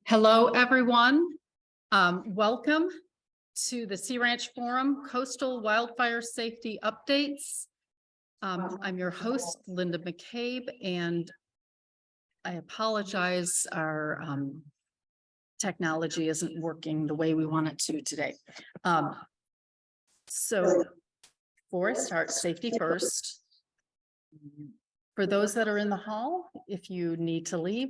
Hello, everyone. Welcome to the Sea Ranch Forum Coastal Wildfire Safety Updates. I'm your host, Linda McCabe, and I apologize, our technology isn't working the way we want it to today. So before I start, safety first. For those that are in the hall, if you need to leave,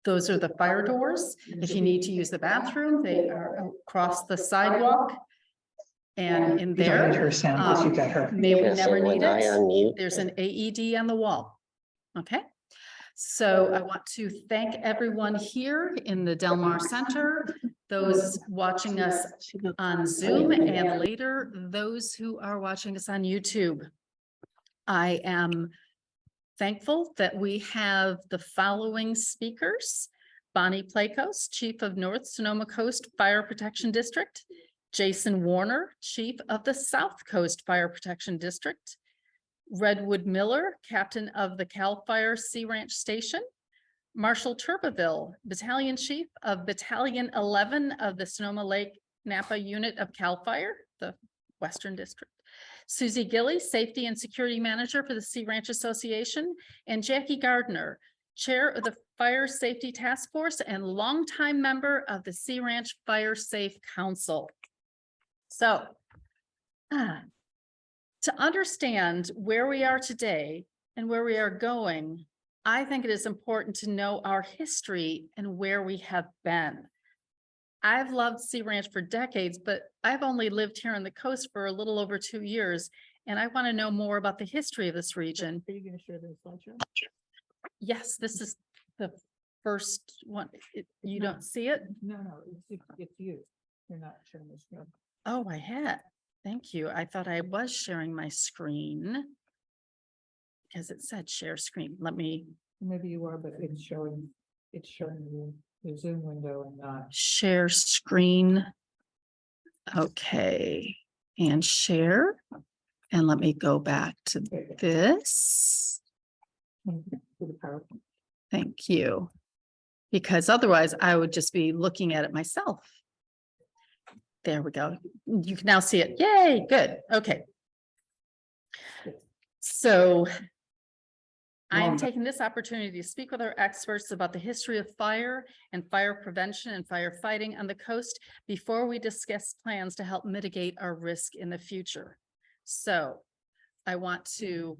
those are the fire doors. If you need to use the bathroom, they are across the sidewalk. And in there, may we never need it. There's an AED on the wall. Okay. So I want to thank everyone here in the Del Mar Center, those watching us on Zoom, and later those who are watching us on YouTube. I am thankful that we have the following speakers: Bonnie Plakos, Chief of North Sonoma Coast Fire Protection District; Jason Warner, Chief of the South Coast Fire Protection District; Redwood Miller, Captain of the CALFIRE Sea Ranch Station; Marshall Turbeville, Battalion Chief of Battalion 11 of the Sonoma Lake Napa Unit of CALFIRE, the Western District; Susie Gilley, Safety and Security Manager for the Sea Ranch Association; and Jackie Gardner, Chair of the Fire Safety Task Force and longtime member of the Sea Ranch Fire Safe Council. So, to understand where we are today and where we are going, I think it is important to know our history and where we have been. I've loved Sea Ranch for decades, but I've only lived here on the coast for a little over 2 years, and I want to know more about the history of this region. Are you going to share the slideshow? Yes, this is the first one. You don't see it? No, it's you. You're not sharing the screen. Oh, I had. Thank you. I thought I was sharing my screen because it said share screen. Let me. Maybe you are, but it's showing you the Zoom window and not share screen. Okay, and share. And let me go back to this. Thank you. Because otherwise I would just be looking at it myself. There we go. You can now see it. Yay, good. Okay. So I am taking this opportunity to speak with our experts about the history of fire and fire prevention and firefighting on the coast before we discuss plans to help mitigate our risk in the future. So I want to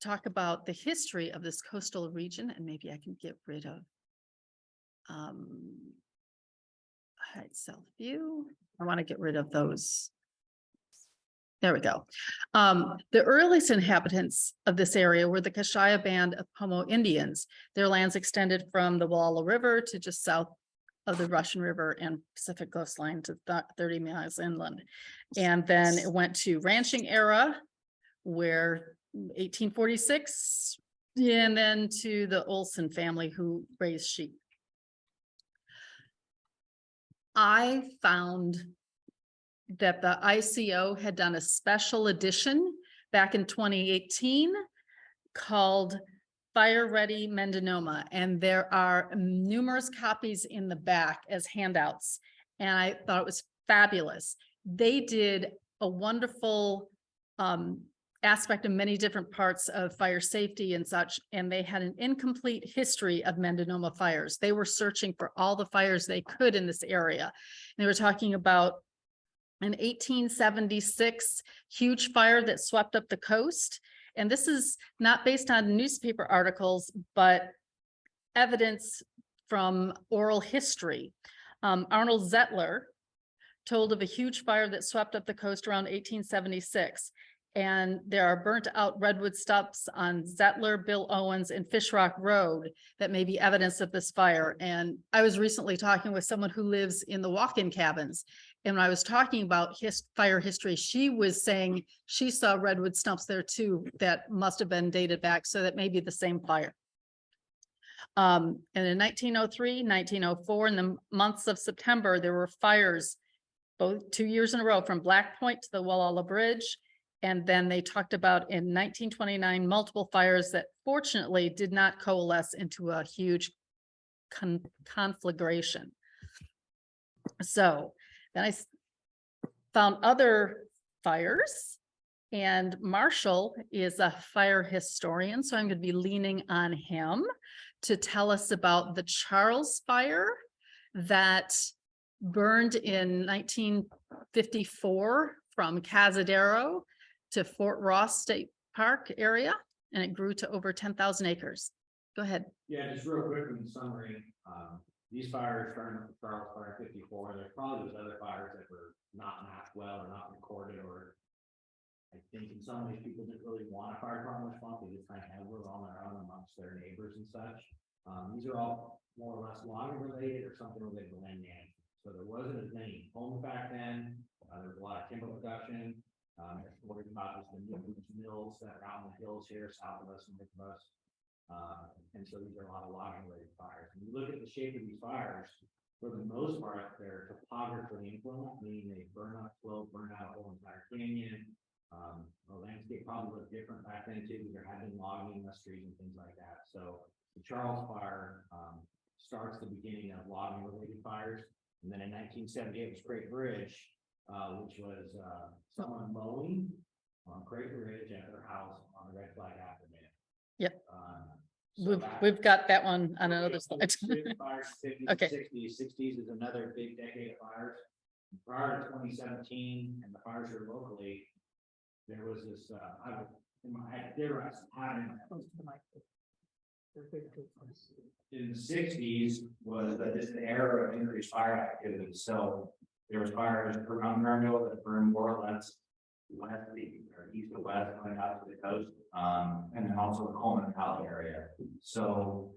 talk about the history of this coastal region, and maybe I can get rid of hide self view. I want to get rid of those. There we go. The earliest inhabitants of this area were the Kashaya Band of Pomo Indians. Their lands extended from the Walla River to just south of the Russian River and Pacific coastline to 30 miles inland. And then it went to ranching era, where 1846, and then to the Olson family who raised sheep. I found that the ICO had done a special edition back in 2018 called Fire Ready Mendonoma, and there are numerous copies in the back as handouts, and I thought it was fabulous. They did a wonderful aspect of many different parts of fire safety and such, and they had an incomplete history of Mendonoma fires. They were searching for all the fires they could in this area. They were talking about an 1876 huge fire that swept up the coast. And this is not based on newspaper articles, but evidence from oral history. Arnold Zettler told of a huge fire that swept up the coast around 1876. And there are burnt out redwood stumps on Zettler, Bill Owens, and Fish Rock Road that may be evidence of this fire. And I was recently talking with someone who lives in the walk-in cabins. And when I was talking about fire history, she was saying she saw redwood stumps there too that must have been dated back, so that may be the same fire. And in 1903, 1904, in the months of September, there were fires both 2 years in a row from Black Point to the Walla Bridge. And then they talked about in 1929, multiple fires that fortunately did not coalesce into a huge conflagration. So then I found other fires, and Marshall is a fire historian, so I'm going to be leaning on him to tell us about the Charles Fire that burned in 1954 from Cazadero to Fort Ross State Park area, and it grew to over 10,000 acres. Go ahead. Yeah, just real quick in summary, these fires starting with the Charles Fire 54, there's probably those other fires that were not mapped well or not recorded, or I think in some ways people didn't really want a fire department response, they just kind of had it on their own amongst their neighbors and such. These are all more or less logging related or something related to land management. So there wasn't as many homes back then. There was a lot of timber production. Worried about just the mills that are out in the hills here south of us and north of us. And so these are a lot of logging related fires. When you look at the shape of these fires, for the most part, they're topographically influenced, meaning they burn up slope, burn out a whole entire canyon. The landscape probably looked different back then too, because there had been logging industries and things like that. So the Charles Fire starts the beginning of logging related fires. And then in 1978 was Great Bridge, which was someone mowing on Great Bridge at their house on the red flag aftermath. Yep. So we've got that one on another slide. Fires, 50s, Okay. 60s is another big decade of fires. Prior to 2017 and the fires here locally, there was this, I theorized pattern in the 60s was just an era of increased fire activity. So there was fires around Maryville that burned more or less west of the or east of west going out to the coast, and then also the Coleman Valley area. So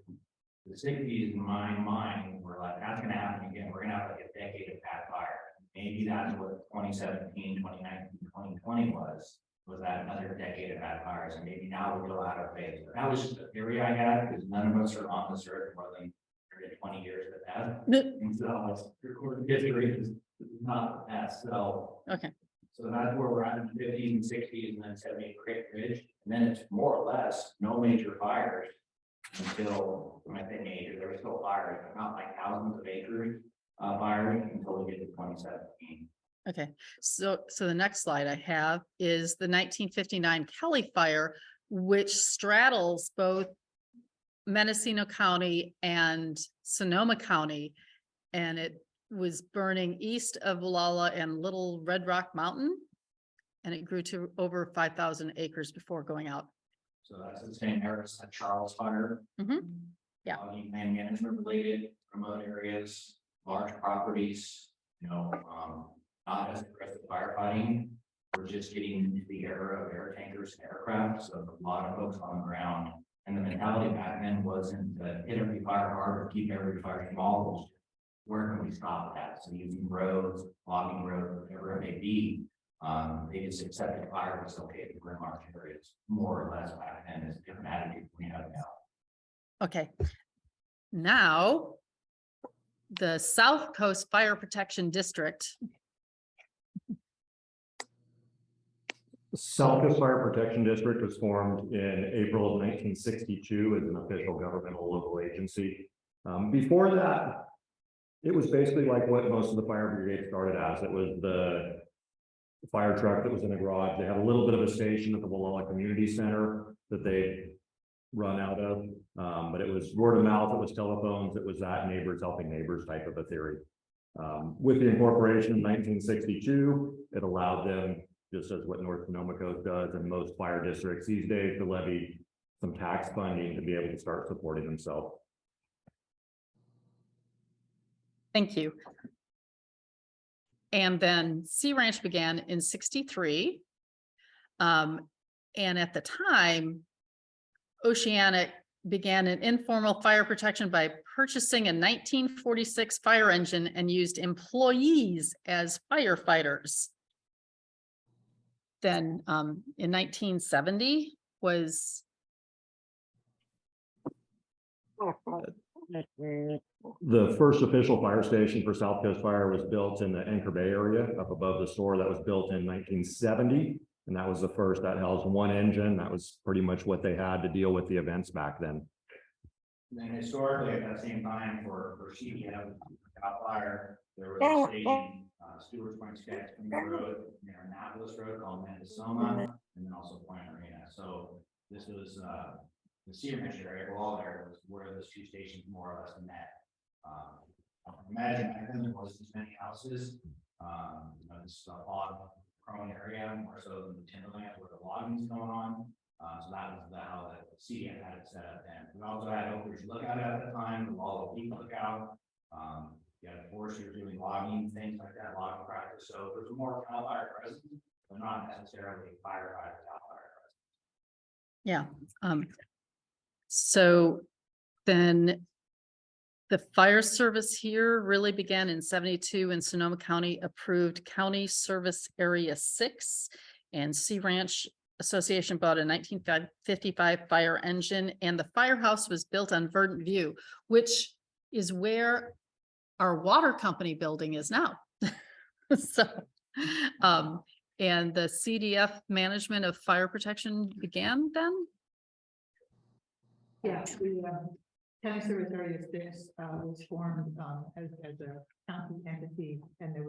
the 60s in my mind were like, that's going to happen again. We're going to have like a decade of bad fire. Maybe that's what 2017, 2019, 2020 was that another decade of bad fires, and maybe now we'll go out of phase. But that was just a theory I had, because none of us are on this earth more than 20 years of that. And so it's recorded history is not the best. So Okay. So that's where we're at in the 50s and 60s, and then 78 Great Ridge, and then it's more or less no major fires until, when I say major, there were still fires, but not like thousands of acres fires until we get to 2017. Okay, so the next slide I have is the 1959 Kelly Fire, which straddles both Mendocino County and Sonoma County, and it was burning east of Walla and Little Red Rock Mountain, and it grew to over 5,000 acres before going out. So that's the same era as the Charles Fire. Yeah. Land management related, remote areas, large properties, not as aggressive firefighting. We're just getting into the era of air tankers and aircraft, so a lot of folks on the ground. And the mentality back then wasn't to hit every fire hard or keep every fire small. Where can we stop that? So using roads, logging roads, whatever it may be, they just accepted fire was okay to burn large areas, more or less back then. It's a different attitude we have now. Okay. Now, the South Coast Fire Protection District. The South Coast Fire Protection District was formed in April of 1962 as an official governmental local agency. Before that, it was basically like what most of the fire brigade started as. It was the fire truck that was in a garage. They had a little bit of a station at the Walla Community Center that they run out of, but it was word of mouth, it was telephones, it was that neighbors helping neighbors type of a theory. With the incorporation in 1962, it allowed them, just as what North Sonoma Coast does and most fire districts these days, to levy some tax funding to be able to start supporting themselves. Thank you. And then Sea Ranch began in 63. And at the time, Oceanic began an informal fire protection by purchasing a 1946 fire engine and used employees as firefighters. Then in 1970 was the first official fire station for South Coast Fire was built in the Anchor Bay area up above the store. That was built in 1970. And that was the first that housed one engine. That was pretty much what they had to deal with the events back then. then historically, at that same time, for CDF, CALFIRE, there was a station, Stewart's Point Sketch Road, near Annapolis Road, called Mendonoma, and then also Point Arena. So this was the Cedar Ranch area, all there was where those two stations more or less met. Imagine back then there wasn't as many houses. This is a log prone area, more so than the timberlands where the logging's going on. So that was how the CDF had it set up then. We also had Oak Ridge Lookout at the time, the Wall of Peak Lookout. You had foresters doing logging, things like that, logging practice. So there's more CALFIRE presence, but not necessarily firefighter CALFIRE presence. Yeah. So then the fire service here really began in 72 and Sonoma County approved County Service Area 6, and Sea Ranch Association bought a 1955 fire engine, and the firehouse was built on Verdant View, which is where our water company building is now. So, and the CDF management of fire protection began then? Yeah, the County Service Area 6 was formed as a county entity, and there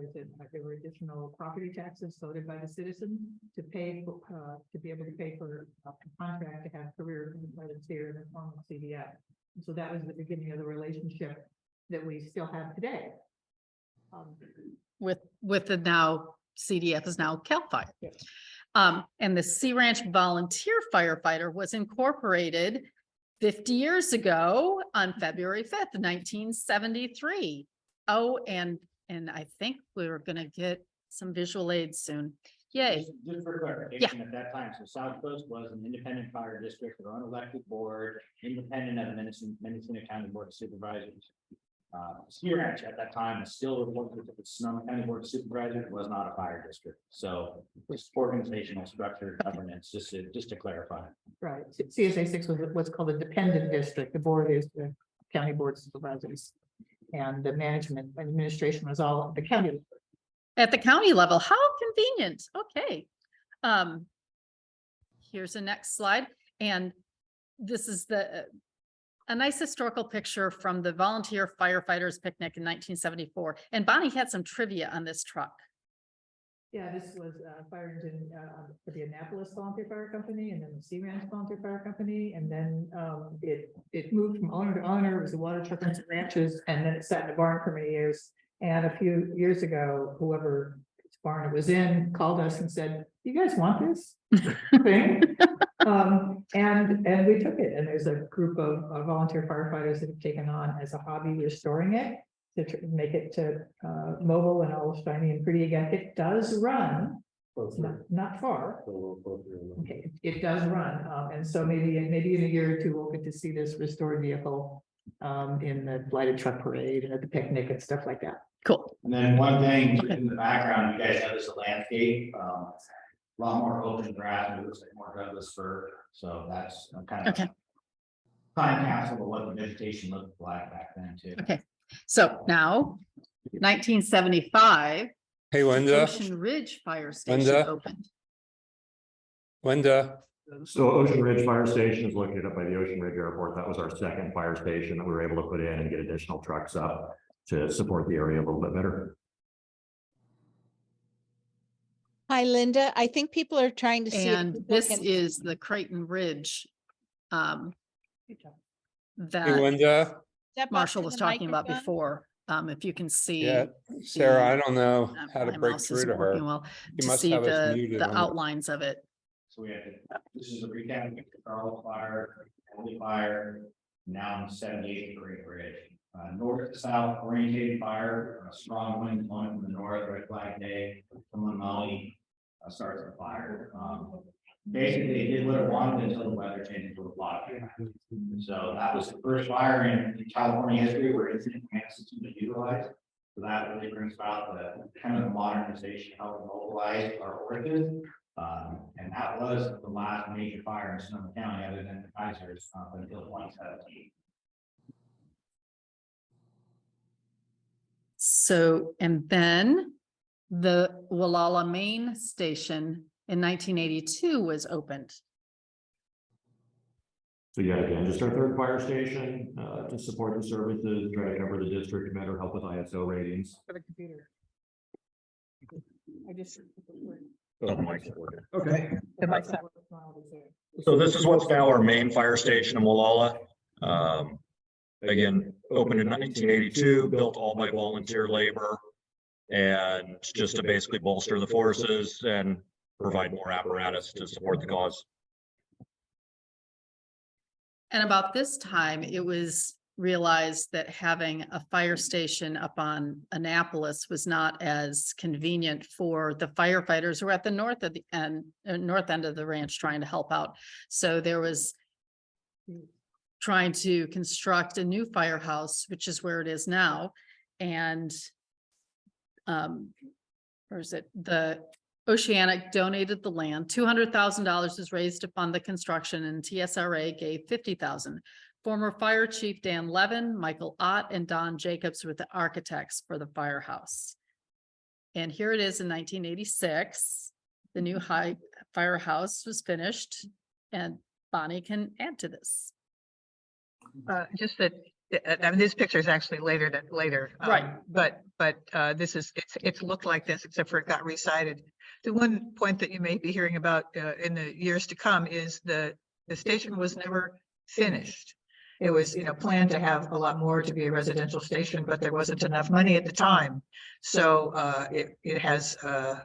were additional property taxes voted by the citizens to pay to be able to pay for a contract to have career employees here in the form of CDF. And so that was the beginning of the relationship that we still have today. With the now CDF is now CALFIRE. Yes. And the Sea Ranch Volunteer Firefighter was incorporated 50 years ago on February 5th, 1973. Oh, and I think we were gonna get some visual aids soon. Yay. Just for clarification, at that time, so South Coast was an independent fire district, their own elected board, independent of the Mendocino County Board of Supervisors. Sea Ranch at that time is still reported to the Sonoma County Board of Supervisors, was not a fire district. So this organizational structure governance, just to clarify. Right. CSA 6 was what's called a dependent district. The board is the county board of supervisors, and the management and administration was all at the county. At the county level, how convenient. Okay. Here's the next slide. And this is a nice historical picture from the volunteer firefighters picnic in 1974. And Bonnie had some trivia on this truck. Yeah, this was fire engine for the Annapolis Volunteer Fire Company, and then the Sea Ranch Volunteer Fire Company, and then it moved from owner to owner. It was a water truck and ranches, and then it sat in the barn for many years. And a few years ago, whoever barn it was in called us and said, "You guys want this thing?" And we took it, and there's a group of volunteer firefighters that have taken on as a hobby restoring it to make it to mobile and all shiny and pretty again. It does run, not far. Okay, it does run, and so maybe in a year or two we'll get to see this restored vehicle in the lighted truck parade and at the picnic and stuff like that. Cool. And then one thing in the background, you guys notice the landscape, a lot more open grass, it looks like more Douglas fir. So that's kind of Okay. time capsule of what the vegetation looked like back then too. Okay. So now 1975, Hey, Linda, Ocean Ridge Fire Station Linda? opened. Linda, So Ocean Ridge Fire Station is located up by the Ocean Ridge Airport. That was our second fire station that we were able to put in and get additional trucks up to support the area a little bit better. Hi, Linda. I think people are trying to see. if And people this can- is the Creighton Ridge hey, that Linda. Step up Marshall to was the talking about microphone. before. If you can see. Yeah, Sarah, I don't know how my to break mouse through is to working her. well, You to must see have us the muted on the- outlines of it. So we had, this is a recap of CALFIRE, Wildfire, now in 78 Great Bridge. North to south oriented fire, a strong wind blowing from the north, red flag day, from Molly starts the fire. Basically, it did what it wanted until the weather changed to a block. So that was the first fire in California history where incident command system was utilized. So that really brings about the kind of the modernization, how we mobilize our forces. And that was the last major fire in Sonoma County other than the Kaisers until 2017. So, and then the Wallala Main Station in 1982 was opened. So yeah, again, just our third fire station, to support the services, try to cover the district better, help with ISO ratings. For the computer. I just. Okay, The mic's not- so this is what's now our main fire station in Wallala. Again, opened in 1982, built all by volunteer labor. And just to basically bolster the forces and provide more apparatus to support the cause. And about this time, it was realized that having a fire station up on Annapolis was not as convenient for the firefighters who were at the north of the north end of the ranch trying to help out. So there was trying to construct a new firehouse, which is where it is now. And where is it? The Oceanic donated the land. $200,000 was raised to fund the construction, and TSRA gave $50,000. Former Fire Chief Dan Levin, Michael Ott, and Don Jacobs were the architects for the firehouse. And here it is in 1986. The new high firehouse was finished, and Bonnie can add to this. Just that, I mean, this picture is actually later. Right. But this is, it's looked like this, except for it got resited. The one point that you may be hearing about in the years to come is the station was never finished. It was, planned to have a lot more to be a residential station, but there wasn't enough money at the time. So it has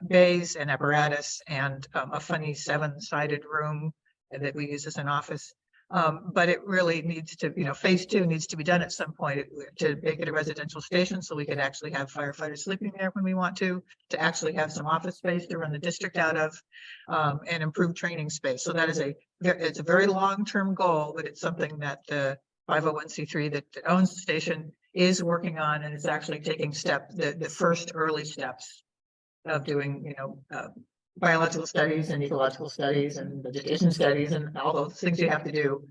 bays and apparatus and a funny 7-sided room that we use as an office. But it really needs to, phase 2 needs to be done at some point to make it a residential station, so we could actually have firefighters sleeping there when we want to actually have some office space to run the district out of, and improve training space. So that is it's a very long-term goal, but it's something that the 501c3 that owns the station is working on, and it's actually taking the first early steps of doing, biological studies and ecological studies and vegetation studies and all those things you have to do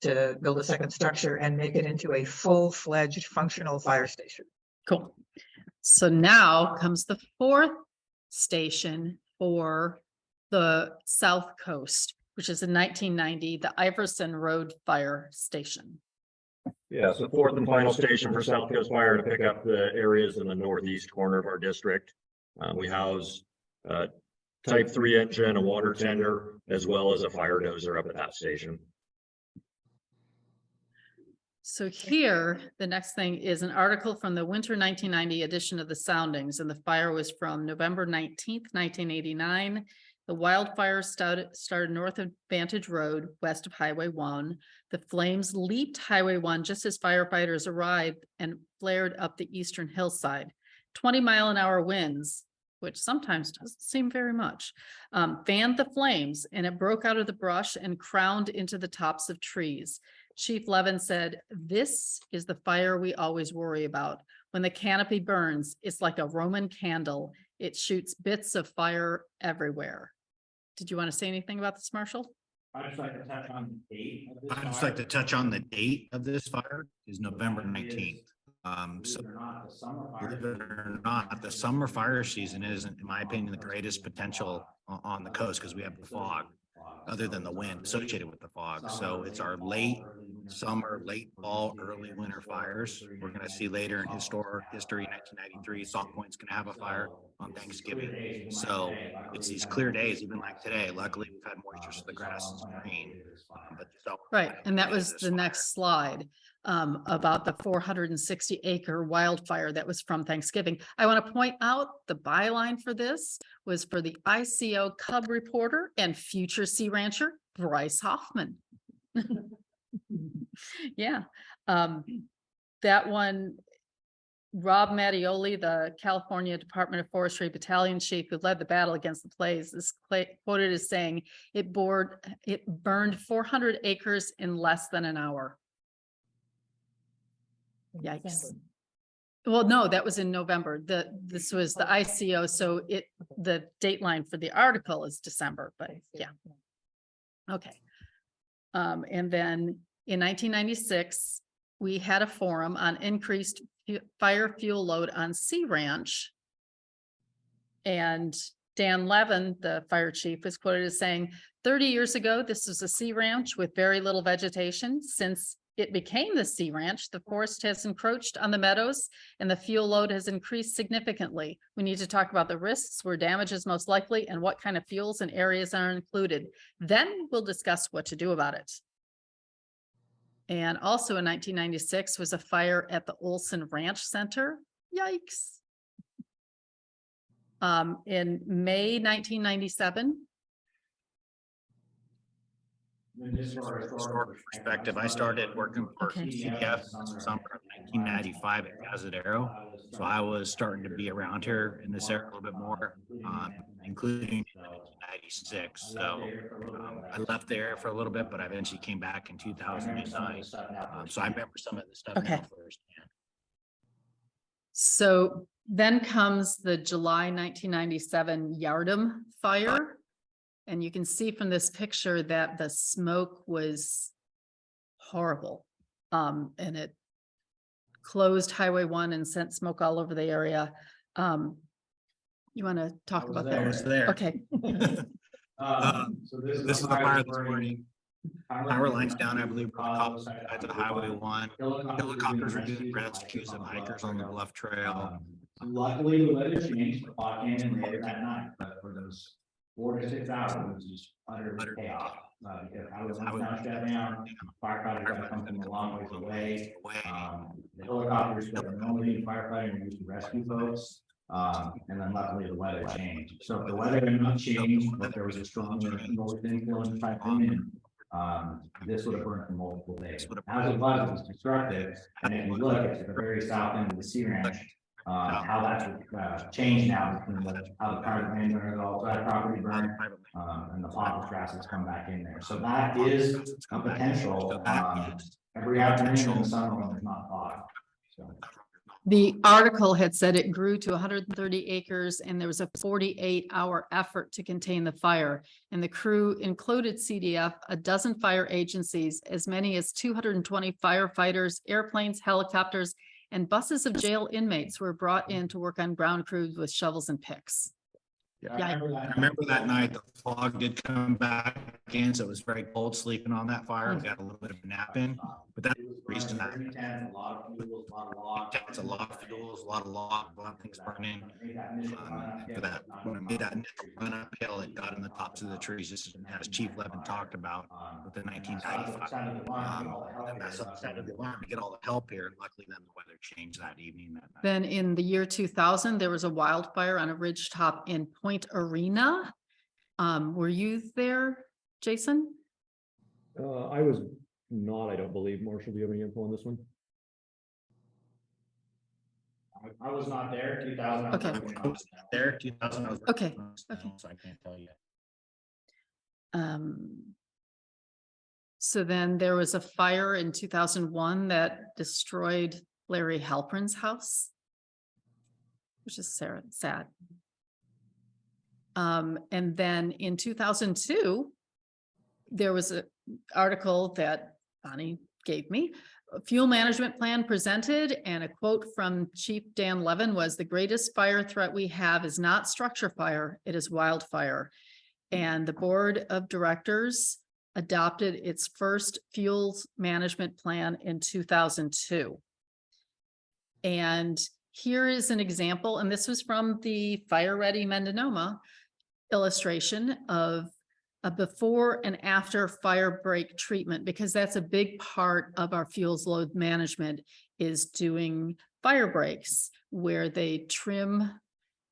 to build a second structure and make it into a full-fledged functional fire station. Cool. So now comes the fourth station for the South Coast, which is in 1990, the Iverson Road Fire Station. Yeah, so fourth and final station for South Coast Fire to pick up the areas in the northeast corner of our district. We house type 3 engine, a water tender, as well as a fire dozer up at that station. So here, the next thing is an article from the winter 1990 edition of the Soundings, and the fire was from November 19th, 1989. The wildfire started north of Vantage Road, west of Highway 1. The flames leaped Highway 1 just as firefighters arrived and flared up the eastern hillside. 20-mile-an-hour winds, which sometimes doesn't seem very much, fanned the flames, and it broke out of the brush and crowned into the tops of trees. Chief Levin said, "This is the fire we always worry about. When the canopy burns, it's like a Roman candle. It shoots bits of fire everywhere." Did you want to say anything about this, Marshall? I'd just like to touch on the date of this. I'd just like to touch on the date of this fire is November 19th. So believe it or not, the summer fire season is, in my opinion, the greatest potential on the coast because we have the fog, other than the wind associated with the fog. So it's our late summer, late fall, early winter fires. We're going to see later in history, 1993, Salt Point's going to have a fire on Thanksgiving. So it's these clear days, even like today. Luckily, we've had moisture, so the grass is green. Right, and that was the next slide. About the 460-acre wildfire that was from Thanksgiving. I want to point out the byline for this was for the ICO Cub reporter and future Sea Rancher, Bryce Hoffman. Yeah, that one, Rob Mattioli, the California Department of Forestry Battalion chief who led the battle against the plague, is quoted as saying, it burned 400 acres in less than an hour. Yikes. Well, no, that was in November. This was the ICO, so the date line for the article is December, but yeah. Okay. And then in 1996, we had a forum on increased fire fuel load on Sea Ranch. And Dan Levin, the fire chief, is quoted as saying, 30 years ago, this was a sea ranch with very little vegetation. Since it became the sea ranch, the forest has encroached on the meadows and the fuel load has increased significantly. We need to talk about the risks, where damage is most likely, and what kind of fuels and areas are included. Then we'll discuss what to do about it. And also in 1996 was a fire at the Olson Ranch Center. Yikes. In May 1997. And just for a Historical perspective, I started working for Okay. CDF in the summer of 1995 at Cazadero. So I was starting to be around here in this area a little bit more, including 1996. So I left there for a little bit, but I eventually came back in 2009. So I remember some of the stuff now Okay. firsthand. So then comes the July 1997 Yardom fire. And you can see from this picture that the smoke was horrible. And it closed Highway 1 and sent smoke all over the area. You want to talk about that? I was there. Okay. So this This is the fire this morning. Power lines down, I believe, at the Highway 1. Helicopters were doing rescues of hikers on the bluff trail. Luckily, the weather changed, the fog came in later that night, but for those 4 to 6 hours, it was just utter chaos. Because I was now shut down, firefighters got to come from a long ways away. The helicopters that were normally firefighting used to rescue folks. And then luckily the weather changed. So if the weather had not changed, but there was a strong north influence type thing, this would have burned for multiple days. As it was destructive. And if you look at the very south end of the sea ranch, how that's changed now between how the private landowners also had property burned, and the poplar grass has come back in there. So that is a potential, every afternoon in the summer when there's not fog. So. The article had said it grew to 130 acres and there was a 48-hour effort to contain the fire. And the crew included CDF, a dozen fire agencies, as many as 220 firefighters, airplanes, helicopters, and buses of jail inmates were brought in to work on ground crews with shovels and picks. I remember that night, the fog did come back in, so it was very cold sleeping on that fire. We got a little bit of a nap in, but that's the reason that A lot of fuels, a lot of logs. it's a lot of fuels, a lot of things burning. For that, when I made that initial run uphill, it got in the tops of the trees, just as Chief Levin talked about with the 1995. And that's upset of the alarm to get all the help here. And luckily then the weather changed that evening. That night. Then in the year 2000, there was a wildfire on a ridge top in Point Arena. Were you there, Jason? I was not, I don't believe. Marshall, do you have any info on this one? I was not there, 2000. Okay. I was there, 2000. I was Okay, okay. So I can't tell you. So then there was a fire in 2001 that destroyed Larry Halperin's house, which is sad. And then in 2002, there was an article that Bonnie gave me, a fuel management plan presented, and a quote from Chief Dan Levin was, "The greatest fire threat we have is not structure fire, it is wildfire." And the board of directors adopted its first fuels management plan in 2002. And here is an example, and this was from the Fire Ready Mendonoma illustration of a before and after fire break treatment, because that's a big part of our fuels load management, is doing fire breaks where they trim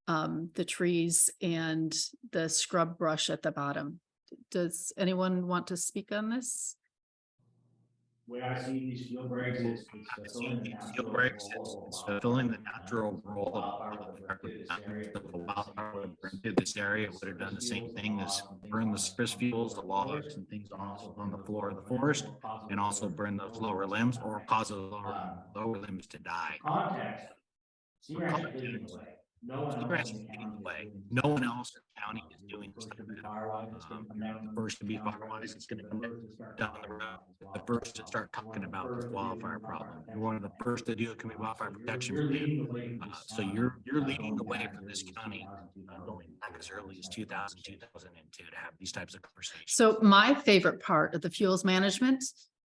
the trees and the scrub brush at the bottom. Does anyone want to speak on this? Where I see these fuel breaks, it's fulfilling the Fuel breaks, it's fulfilling the natural role of the wildfire would burn through this area. It would have done the same thing as burn the surface fuels, the logs and things on the floor of the forest, and also burn those lower limbs or cause those lower limbs to die. Context. Sea ranch is bleeding away. No one Cigarette else is in the leading county the is way. doing No this. one else in the county is doing this. First to be fire-wise, it's gonna come down. The first to be fire-wise, it's gonna come down the road. The first to start talking about this wildfire problem. You're one of the first to do a community wildfire protection You're plan. leading the way for this So county, you're leading going the way back for as this early as county, 2000, going back as early as 2000, 2002 to have these types of conversations. So my favorite part of the fuels management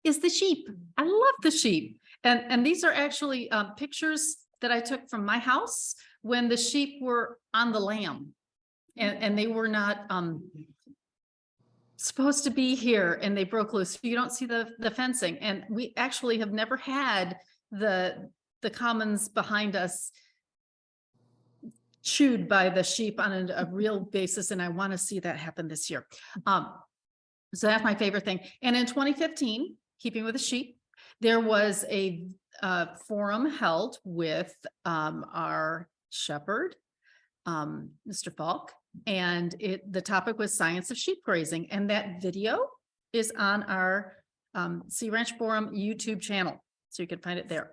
is the sheep. I love the sheep. And these are actually pictures that I took from my house when the sheep were on the lamb. And they were not supposed to be here and they broke loose. You don't see the fencing. And we actually have never had the commons behind us chewed by the sheep on a real basis. And I want to see that happen this year. So that's my favorite thing. And in 2015, keeping with the sheep, there was a forum held with our shepherd, Mr. Falk, and the topic was science of sheep grazing. And that video is on our Sea Ranch Forum YouTube channel. So you can find it there.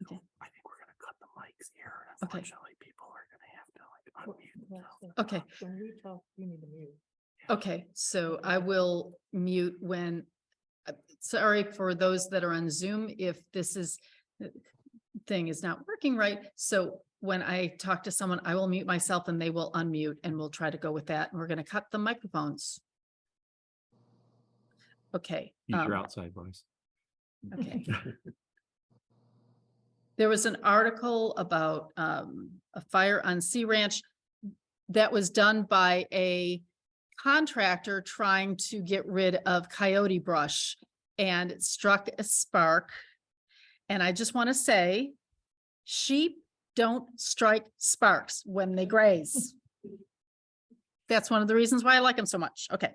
Okay. I think we're gonna cut the mics here. Okay. Unfortunately, people are gonna have to like unmute. Okay. When we talk, you need to mute. Okay, so I will mute when, sorry for those that are on Zoom, if this thing is not working right. So when I talk to someone, I will mute myself and they will unmute and we'll try to go with that. And we're going to cut the microphones. Okay. Use your outside voice. Okay. There was an article about a fire on Sea Ranch that was done by a contractor trying to get rid of coyote brush, and it struck a spark. And I just want to say, sheep don't strike sparks when they graze. That's one of the reasons why I like them so much. Okay.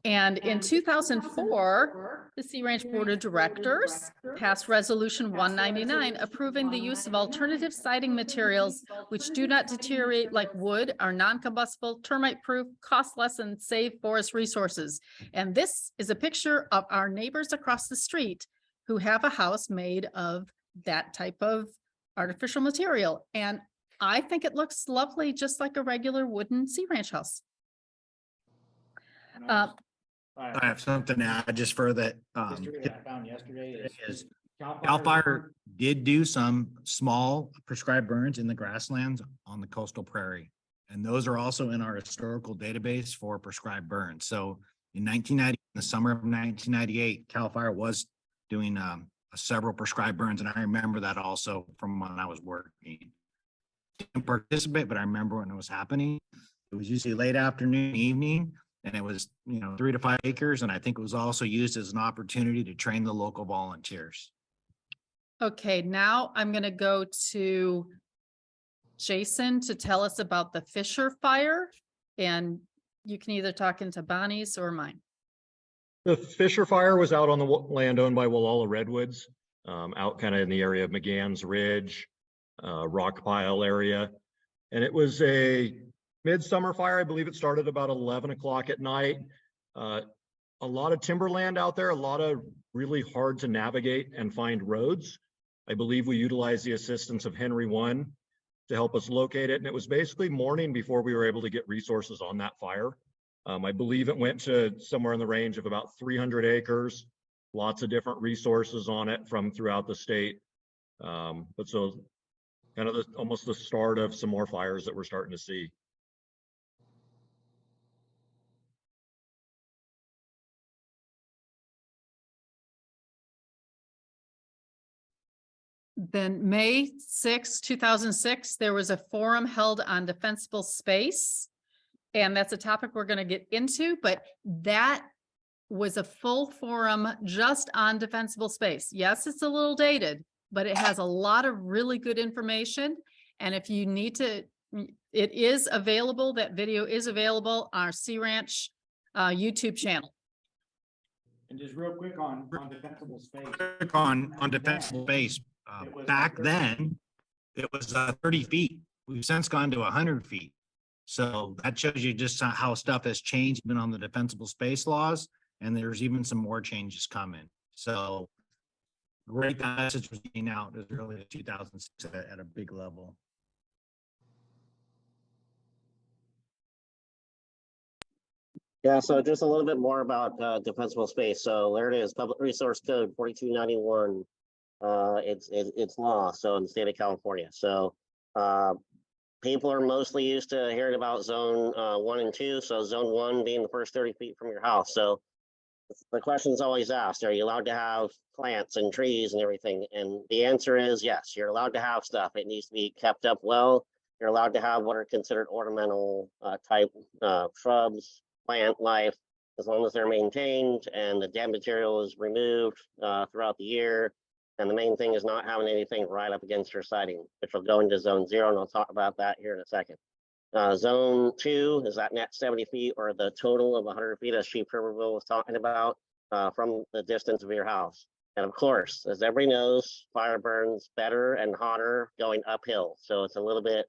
And in 2004, the Sea Ranch Board of Directors passed Resolution 199 approving the use of alternative siding materials which do not deteriorate like wood, are non-combustible, termite-proof, cost less, and save forest resources. And this is a picture of our neighbors across the street who have a house made of that type of artificial material. And I think it looks lovely, just like a regular wooden Sea Ranch house. I have something to add just for that. History that I found yesterday is CALFIRE CALFIRE did do some small prescribed burns in the grasslands on the coastal prairie. And those are also in our historical database for prescribed burns. So in 1990, in the summer of 1998, CALFIRE was doing several prescribed burns. And I remember that also from when I was working. Didn't participate, but I remember when it was happening. It was usually late afternoon, evening, and it was, 3 to 5 acres. And I think it was also used as an opportunity to train the local volunteers. Okay, now I'm going to go to Jason to tell us about the Fisher Fire. And you can either talk into Bonnie's or mine. The Fisher Fire was out on the land owned by Wallala Redwoods, out kind of in the area of McGann's Ridge, Rock Pile area. And it was a midsummer fire. I believe it started about 11 o'clock at night. A lot of timberland out there, a lot of really hard to navigate and find roads. I believe we utilized the assistance of Henry One to help us locate it. And it was basically morning before we were able to get resources on that fire. I believe it went to somewhere in the range of about 300 acres, lots of different resources on it from throughout the state. But so kind of almost the start of some more fires that we're starting to see. Then May 6, 2006, there was a forum held on defensible space. And that's a topic we're going to get into, but that was a full forum just on defensible space. Yes, it's a little dated, but it has a lot of really good information. And if you need to, it is available. That video is available on our Sea Ranch YouTube channel. And just real quick on defensible space. Quick on defensible space. Back then, it was 30 feet. We've since gone to 100 feet. So that shows you just how stuff has changed even on the defensible space laws. And there's even some more changes coming. So great message was getting out as early as 2006 at a big level. Yeah, so just a little bit more about defensible space. So there it is, Public Resource Code 4291. It's law, so in the state of California. So people are mostly used to hearing about zone 1 and 2. So zone 1 being the first 30 feet from your house. So the question is always asked, are you allowed to have plants and trees and everything? And the answer is yes, you're allowed to have stuff. It needs to be kept up well. You're allowed to have what are considered ornamental type shrubs, plant life, as long as they're maintained and the dead material is removed throughout the year. And the main thing is not having anything right up against your siding, which will go into zone 0, and I'll talk about that here in a second. Zone 2 is that net 70 feet or the total of 100 feet, as Chief Turbeville was talking about, from the distance of your house. And of course, as everybody knows, fire burns better and hotter going uphill. So it's a little bit,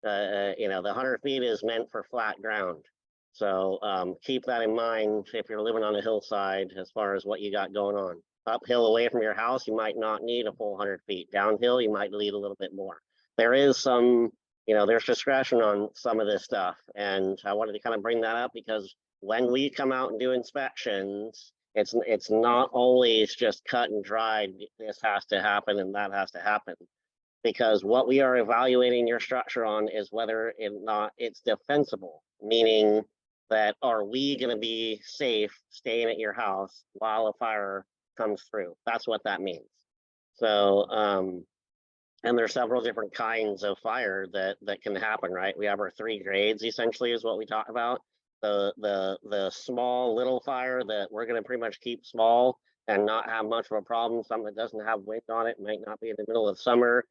the 100 feet is meant for flat ground. So keep that in mind if you're living on a hillside as far as what you got going on. Uphill away from your house, you might not need a full 100 feet. Downhill, you might need a little bit more. There is some, there's discretion on some of this stuff. And I wanted to kind of bring that up because when we come out and do inspections, it's not always just cut and dried. This has to happen and that has to happen. Because what we are evaluating your structure on is whether or not it's defensible, meaning that are we going to be safe staying at your house while a fire comes through? That's what that means. So, and there's several different kinds of fire that can happen, right? We have our 3 grades, essentially, is what we talk about. The small little fire that we're going to pretty much keep small and not have much of a problem. Something that doesn't have wind on it, might not be in the middle of summer.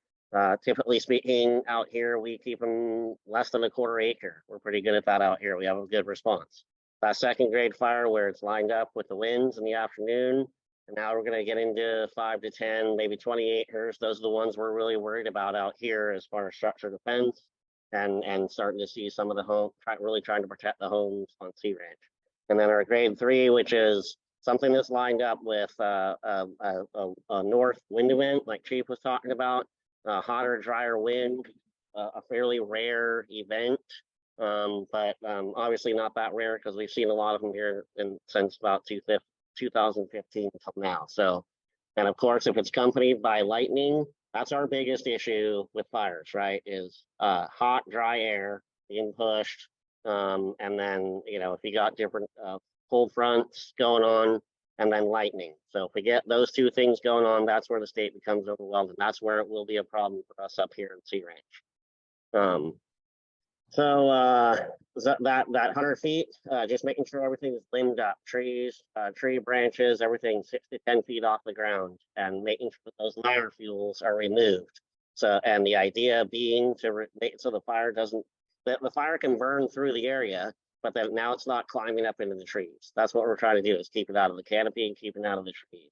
Typically speaking, out here, we keep them less than a 1/4 acre. We're pretty good at that out here. We have a good response. That 2nd grade fire where it's lined up with the winds in the afternoon, and now we're going to get into 5 to 10, maybe 20 acres. Those are the ones we're really worried about out here as far as structure defense and starting to see some of the home, really trying to protect the homes on Sea Ranch. And then our grade 3, which is something that's lined up with a north wind event, like Chief was talking about, hotter, drier wind, a fairly rare event, but obviously not that rare because we've seen a lot of them here since about 2015 until now. So, and of course, if it's accompanied by lightning, that's our biggest issue with fires, right? Is hot, dry air being pushed. And then, if you got different cold fronts going on and then lightning. So if we get those 2 things going on, that's where the state becomes overwhelmed. And that's where it will be a problem for us up here in Sea Ranch. That 100 feet, just making sure everything is limbed up, trees, tree branches, everything 6 to 10 feet off the ground, and making sure those lighter fuels are removed. So, and the idea being to make so the fire the fire can burn through the area, but then now it's not climbing up into the trees. That's what we're trying to do, is keep it out of the canopy and keep it out of the trees.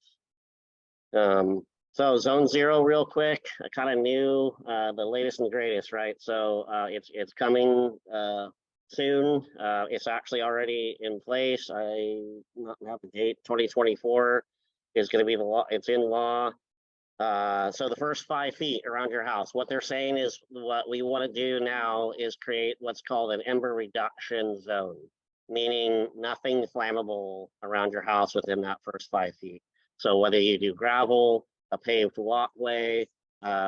So zone 0 real quick, I kind of knew the latest and greatest, right? So it's coming soon. It's actually already in place. I not have the date, 2024 is going to be the law. It's in law. So the first 5 feet around your house, what they're saying is what we want to do now is create what's called an ember reduction zone, meaning nothing flammable around your house within that first 5 feet. So whether you do gravel, a paved walkway,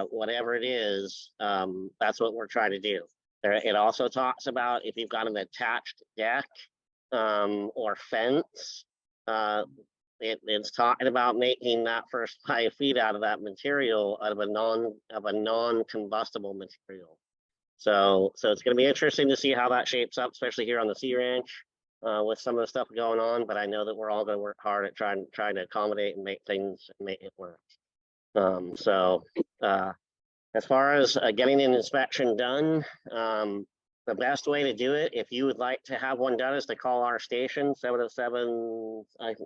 whatever it is, that's what we're trying to do. It also talks about if you've got an attached deck or fence, it's talking about making that first 5 feet out of that material, out of a non-combustible material. So it's going to be interesting to see how that shapes up, especially here on the Sea Ranch with some of the stuff going on. But I know that we're all going to work hard at trying to accommodate and make it work. As far as getting an inspection done, the best way to do it, if you would like to have one done, is to call our station, 707,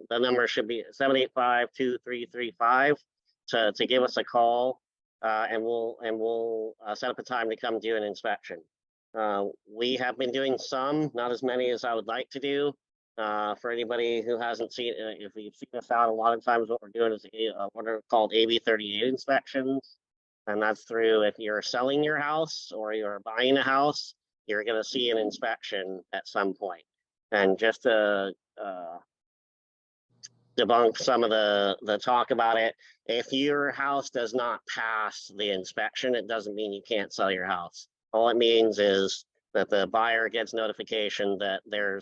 the number should be 785-2335, to give us a call, and we'll set up a time to come do an inspection. We have been doing some, not as many as I would like to do. For anybody who hasn't seen it, if you've seen us out, a lot of times what we're doing is what are called AB 38 inspections. And that's through if you're selling your house or you're buying a house, you're going to see an inspection at some point. And just to debunk some of the talk about it, if your house does not pass the inspection, it doesn't mean you can't sell your house. All it means is that the buyer gets notification that there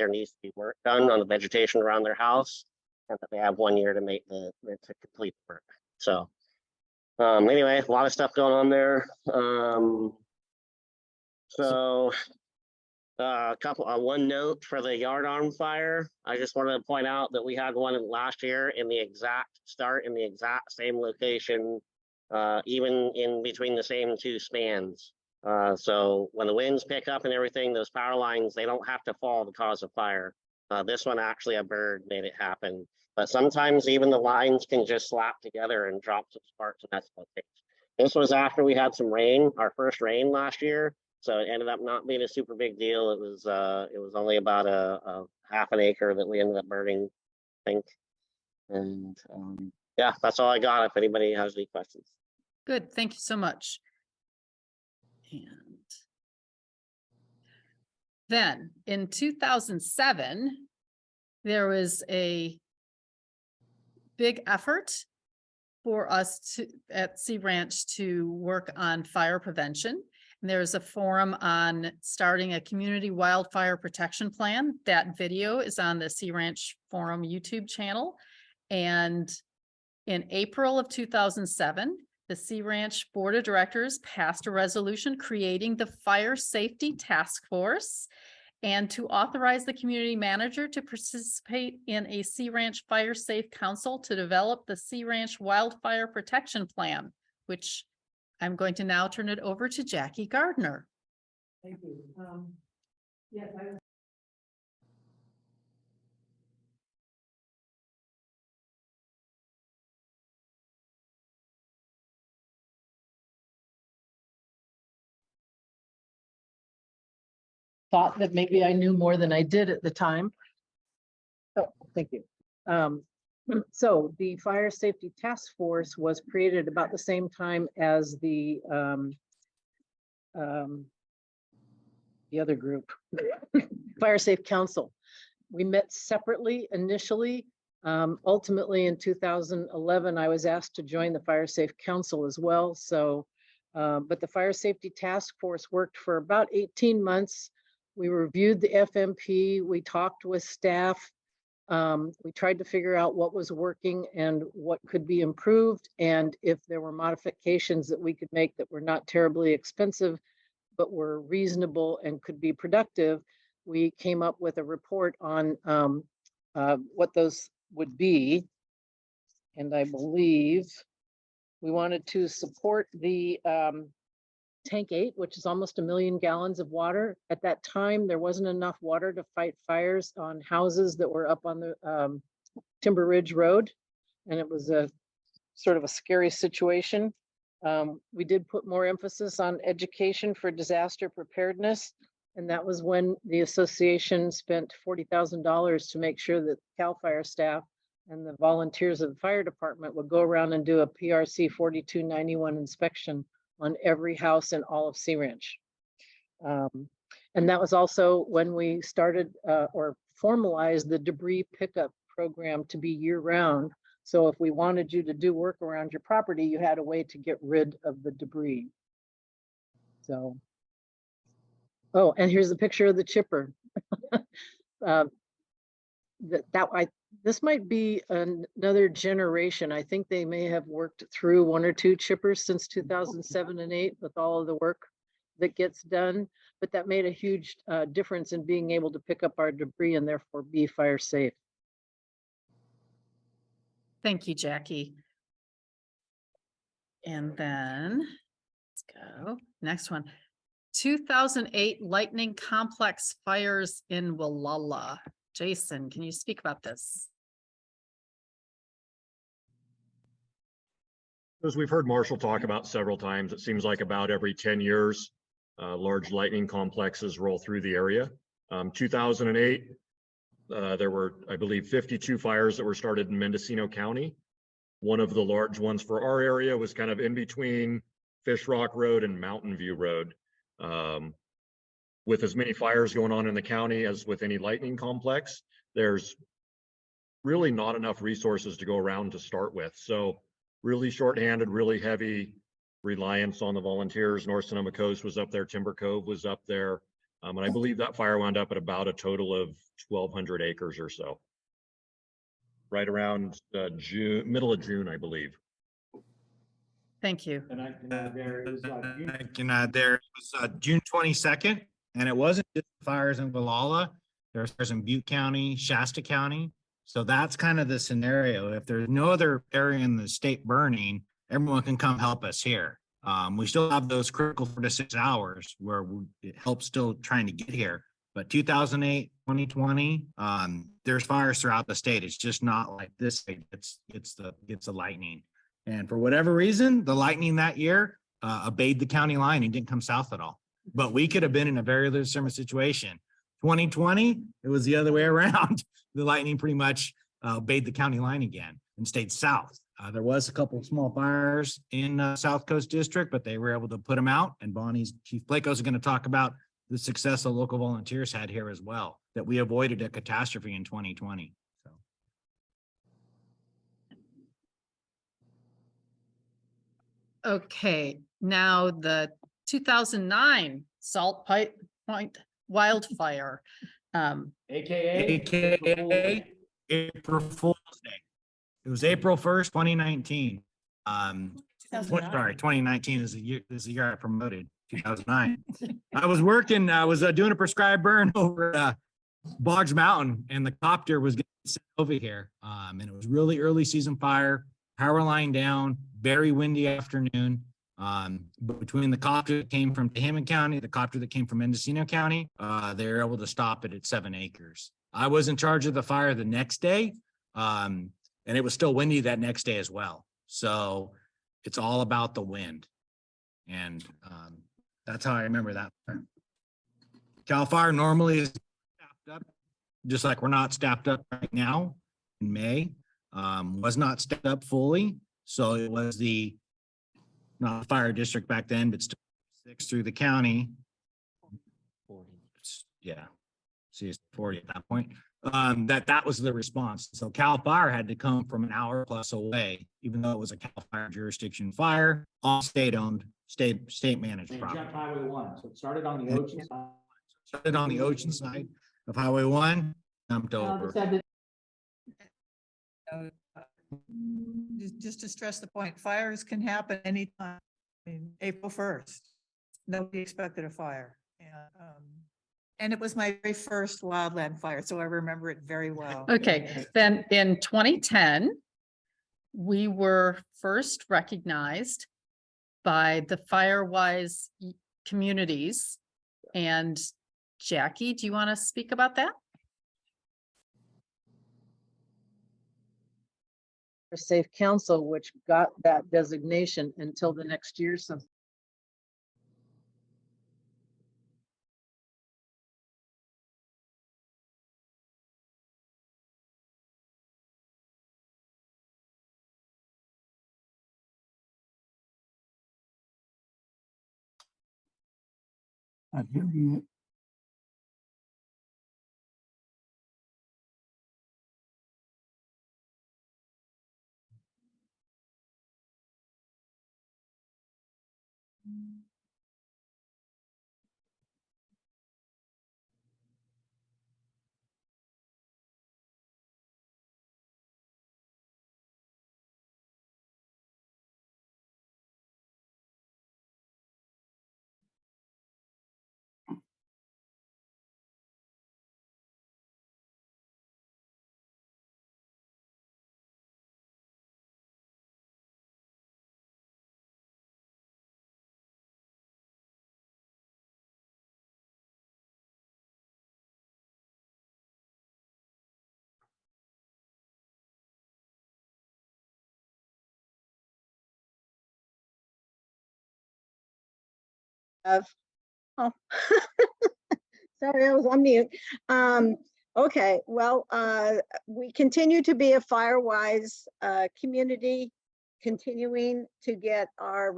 needs to be work done on the vegetation around their house, and that they have 1 year to to complete the work. So anyway, a lot of stuff going on there. One note for the yardarm fire. I just wanted to point out that we had one last year in the exact same location, even in between the same two spans. So when the winds pick up and everything, those power lines, they don't have to fall to cause a fire. This one, actually, a bird made it happen. But sometimes even the lines can just slap together and drop some sparks, and that's what it takes. This was after we had some rain, our first rain last year. So it ended up not being a super big deal. It was only about a half an acre that we ended up burning, I think. And yeah, that's all I got. If anybody has any questions. Good, thank you so much. And then in 2007, there was a big effort for us at Sea Ranch to work on fire prevention. And there's a forum on starting a community wildfire protection plan. That video is on the Sea Ranch Forum YouTube channel. And in April of 2007, the Sea Ranch Board of Directors passed a resolution creating the Fire Safety Task Force and to authorize the community manager to participate in a Sea Ranch Fire Safe Council to develop the Sea Ranch Wildfire Protection Plan, which I'm going to now turn it over to Jackie Gardner. Thank you. Yes, I thought that maybe I knew more than I did at the time. Oh, thank you. So the Fire Safety Task Force was created about the same time as the other group, Fire Safe Council. We met separately initially. Ultimately in 2011, I was asked to join the Fire Safe Council as well. So, but the Fire Safety Task Force worked for about 18 months. We reviewed the FMP, we talked with staff, we tried to figure out what was working and what could be improved, and if there were modifications that we could make that were not terribly expensive, but were reasonable and could be productive, we came up with a report on what those would be. And I believe we wanted to support the Tank 8, which is almost 1 million gallons of water. At that time, there wasn't enough water to fight fires on houses that were up on the Timber Ridge Road. And it was a sort of a scary situation. We did put more emphasis on education for disaster preparedness. And that was when the association spent $40,000 to make sure that CALFIRE staff and the volunteers of the fire department would go around and do a PRC 4291 inspection on every house in all of Sea Ranch. And that was also when we started or formalized the debris pickup program to be year round. So if we wanted you to do work around your property, you had a way to get rid of the debris. So, oh, and here's a picture of the chipper. This might be another generation. I think they may have worked through 1 or 2 chippers since 2007 and 8 with all of the work that gets done, but that made a huge difference in being able to pick up our debris and therefore be fire safe. Thank you, Jackie. And then let's go next one. 2008 lightning complex fires in Wallala. Jason, can you speak about this? As we've heard Marshall talk about several times, it seems like about every 10 years, large lightning complexes roll through the area. 2008 There were, I believe, 52 fires that were started in Mendocino County. One of the large ones for our area was kind of in between Fish Rock Road and Mountain View Road. With as many fires going on in the county as with any lightning complex, there's really not enough resources to go around to start with. So really shorthanded, really heavy reliance on the volunteers. North Sonoma Coast was up there, Timber Cove was up there. And I believe that fire wound up at about a total of 1,200 acres or so. Right around June, middle of June, I believe. Thank you. And I can add there is There was June 22nd, and it wasn't just fires in Gualala. There's fires in Butte County, Shasta County. So that's kind of the scenario. If there's no other area in the state burning, everyone can come help us here. We still have those critical 4 to 6 hours where it helps still trying to get here. But 2008, 2020, there's fires throughout the state. It's just not like this. It's the lightning. And for whatever reason, the lightning that year obeyed the county line and didn't come south at all. But we could have been in a very similar situation. 2020, it was the other way around. The lightning pretty much obeyed the county line again and stayed south. There was a couple of small fires in South Coast District, but they were able to put them out. And Bonnie's Chief Plakos is going to talk about the success the local volunteers had here as well, that we avoided a catastrophe in 2020. So. Okay, now the 2009 Salt Point wildfire. AKA April Fool's Day. It was April 1st, 2019. 2019 is the year I promoted, 2009. I was working, I was doing a prescribed burn over Boggs Mountain, and the copter was getting sent over here. And it was really early season fire, power line down, very windy afternoon. But between the copter that came from Tehama County, the copter that came from Mendocino County, they were able to stop it at 7 acres. I was in charge of the fire the next day, and it was still windy that next day as well. So it's all about the wind. And that's how I remember that. CALFIRE normally is staffed up, just like we're not staffed up right now in May. Was not staffed up fully. So it was not the fire district back then, but still 6 through the county. 40. Yeah. See, it's 40 at that point. That was the response. So CALFIRE had to come from an hour plus away, even though it was a CALFIRE jurisdiction fire on state-owned, state managed property. Jumped Highway 1, so it started on the ocean side. Started on the ocean side of Highway 1, jumped over. Just to stress the point, fires can happen anytime. I mean, April 1st, nobody expected a fire. And it was my very first wildland fire, so I remember it very well. Okay, then in 2010, we were first recognized by the FireWise communities. And Jackie, do you want to speak about that? Safe Council, which got that designation until the next year. So Oh, sorry, I was on mute. Okay, well, we continue to be a Firewise community, continuing to get our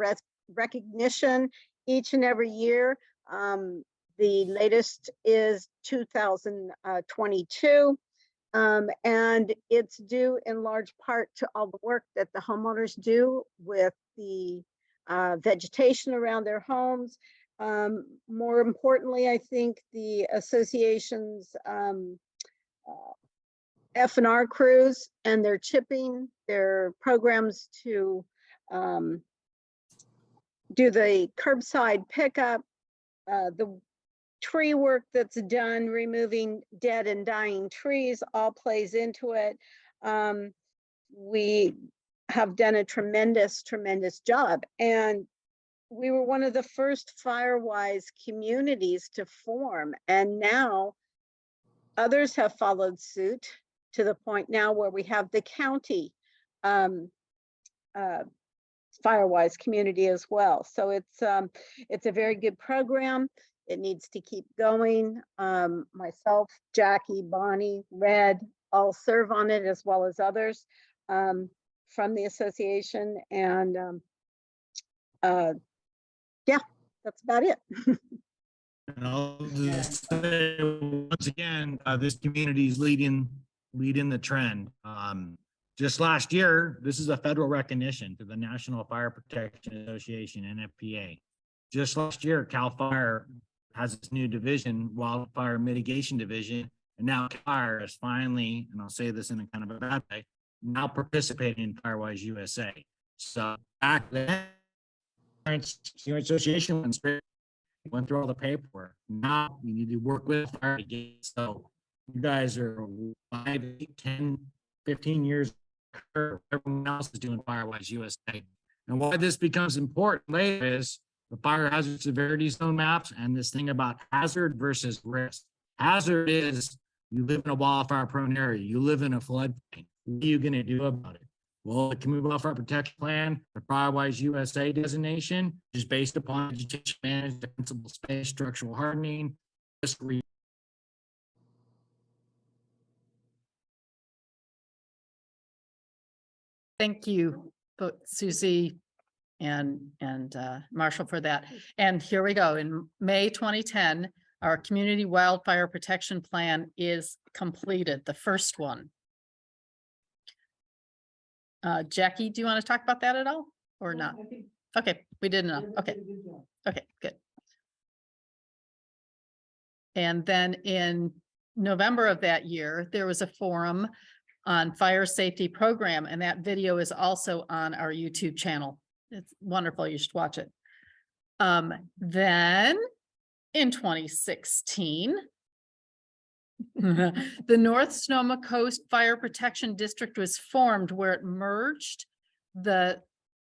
recognition each and every year. The latest is 2022. And it's due in large part to all the work that the homeowners do with the vegetation around their homes. More importantly, I think the association's F&R crews and their chipping, their programs to do the curbside pickup, the tree work that's done, removing dead and dying trees, all plays into it. We have done a tremendous job. And we were one of the first Firewise communities to form. And now others have followed suit to the point now where we have the county Firewise community as well. So it's a very good program. It needs to keep going. Myself, Jackie, Bonnie, Red, all serve on it, as well as others from the association. And yeah, that's about it. And I'll just say once again, this community is leading the trend. Just last year, this is a federal recognition to the National Fire Protection Association, NFPA. Just last year, CALFIRE has its new division, Wildfire Mitigation Division, and now CALFIRE is finally, and I'll say this in a kind of a bad way, now participating in Firewise USA. So back then, the association went through all the paperwork. Now you need to work with fire. So you guys are 5, 8, 10, 15 years. Everyone else is doing Firewise USA. And why this becomes important later is the fire hazard severity zone maps and this thing about hazard versus risk. Hazard is you live in a wildfire prone area, you live in a floodplain. What are you going to do about it? Well, the Community Wildfire Protection Plan, the Firewise USA designation is based upon vegetation management, defensible space, structural hardening, risk. Thank you, both Susie and Marshall for that. And here we go. In May 2010, our Community Wildfire Protection Plan is completed, the first one. Jackie, do you want to talk about that at all or not? Okay, we didn't know. Okay, okay, good. And then in November of that year, there was a forum on fire safety program, and that video is also on our YouTube channel. It's wonderful. You should watch it. Then in 2016, the North Sonoma Coast Fire Protection District was formed, where it merged the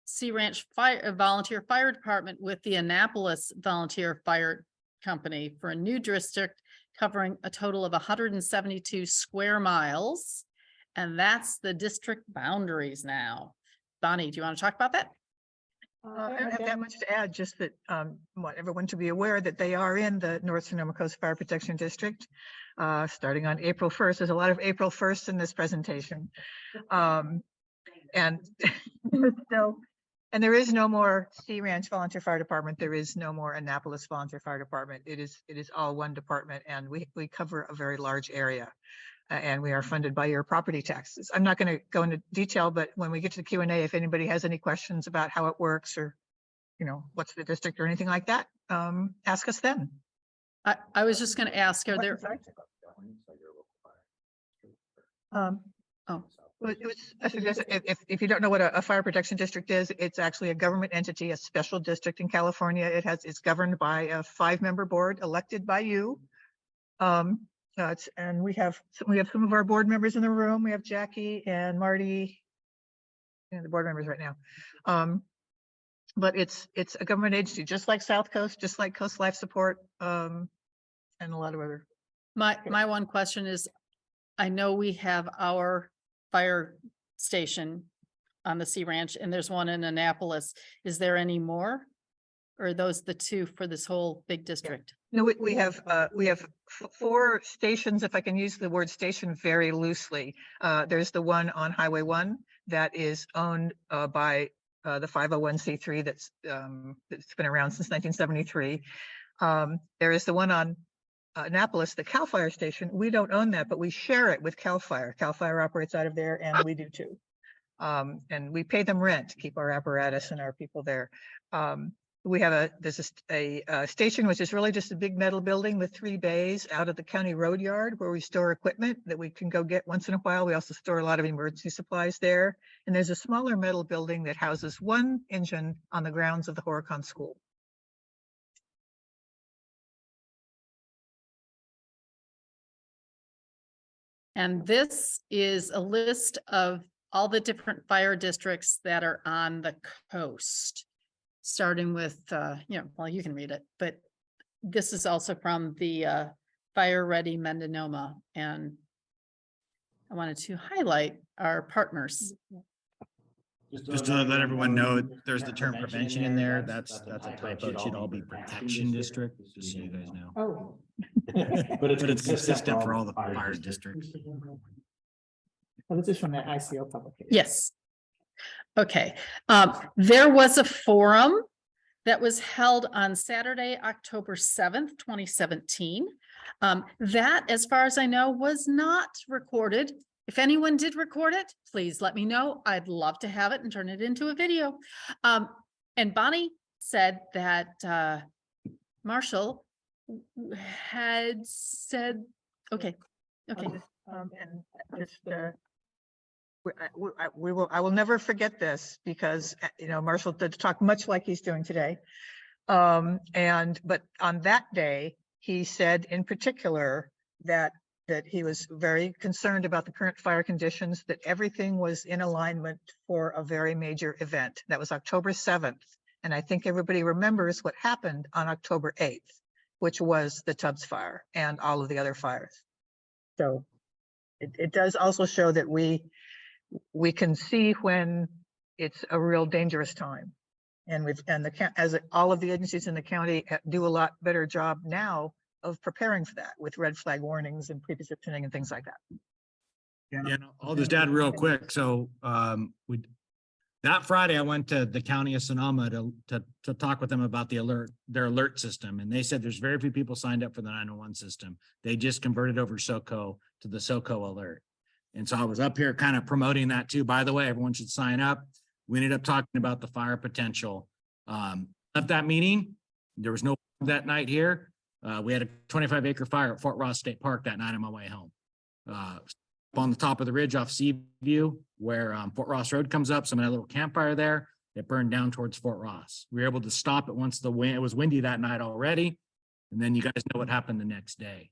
Sea Ranch Fire Volunteer Fire Department with the Annapolis Volunteer Fire Company for a new district covering a total of 172 square miles. And that's the district boundaries now. Bonnie, do you want to talk about that? I don't have that much to add, just that want everyone to be aware that they are in the North Sonoma Coast Fire Protection District, starting on April 1st. There's a lot of April 1st in this presentation. And there is no more Sea Ranch Volunteer Fire Department. There is no more Annapolis Volunteer Fire Department. It is all one department, and we cover a very large area. And we are funded by your property taxes. I'm not going to go into detail, but when we get to the Q&A, if anybody has any questions about how it works or, what's the district or anything like that, ask us then. I was just going to ask, are there? I suggest if you don't know what a fire protection district is, it's actually a government entity, a special district in California. It's governed by a 5-member board elected by you. And we have some of our board members in the room. We have Jackie and Marty, the board members right now. But it's a government agency, just like South Coast, just like Coast Life Support, and a lot of other. My one question is, I know we have our fire station on the Sea Ranch, and there's one in Annapolis. Is there any more? Or are those the two for this whole big district? No, we have 4 stations, if I can use the word station very loosely. There's the one on Highway 1 that is owned by the 501c3 that's been around since 1973. There is the one on Annapolis, the CALFIRE station. We don't own that, but we share it with CALFIRE. CALFIRE operates out of there, and we do too. And we pay them rent to keep our apparatus and our people there. We have there's a station, which is really just a big metal building with 3 bays out at the county road yard where we store equipment that we can go get once in a while. We also store a lot of emergency supplies there. And there's a smaller metal building that houses 1 engine on the grounds of the Horicon School. And this is a list of all the different fire districts that are on the coast. Starting with, well, you can read it, but this is also from the Fire Ready Mendonoma. And I wanted to highlight our partners. Just to let everyone know, there's the term prevention in there. That's a typo. It should all be protection district, just so you guys know. Oh. But it's consistent for all the fire districts. Well, this is from the ICO publication. Yes. Okay. There was a forum that was held on Saturday, October 7th, 2017. That, as far as I know, was not recorded. If anyone did record it, please let me know. I'd love to have it and turn it into a video. And Bonnie said that Marshall had said, okay. And just, I will never forget this because, Marshall did talk much like he's doing today. But on that day, he said in particular that he was very concerned about the current fire conditions, that everything was in alignment for a very major event. That was October 7th. And I think everybody remembers what happened on October 8th, which was the Tubbs fire and all of the other fires. So it does also show that we can see when it's a real dangerous time. And all of the agencies in the county do a lot better job now of preparing for that with red flag warnings and pre-positioning and things like that. Yeah, I'll just add real quick. So that Friday I went to the county of Sonoma to talk with them about their alert system. And they said there's very few people signed up for the 911 system. They just converted over SoCo to the SoCo alert. And so I was up here kind of promoting that too. By the way, everyone should sign up. We ended up talking about the fire potential. At that meeting, there was no that night here. We had a 25-acre fire at Fort Ross State Park that night on my way home. On the top of the ridge off Seaview, where Fort Ross Road comes up, someone had a little campfire there. It burned down towards Fort Ross. We were able to stop it once it was windy that night already. And then you guys know what happened the next day.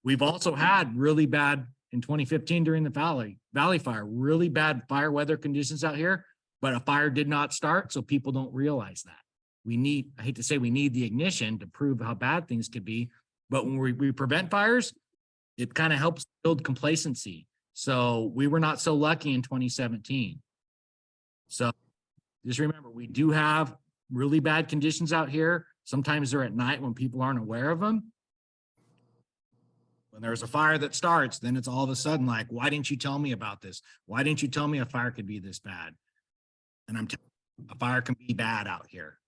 We've also had really bad, in 2015 during the Valley Fire, really bad fire weather conditions out here, but a fire did not start, so people don't realize that. I hate to say we need the ignition to prove how bad things could be, but when we prevent fires, it kind of helps build complacency. So we were not so lucky in 2017. So just remember, we do have really bad conditions out here. Sometimes they're at night when people aren't aware of them. When there's a fire that starts, then it's all of a sudden like, why didn't you tell me about this? Why didn't you tell me a fire could be this bad? And I'm telling you, a fire can be bad out here.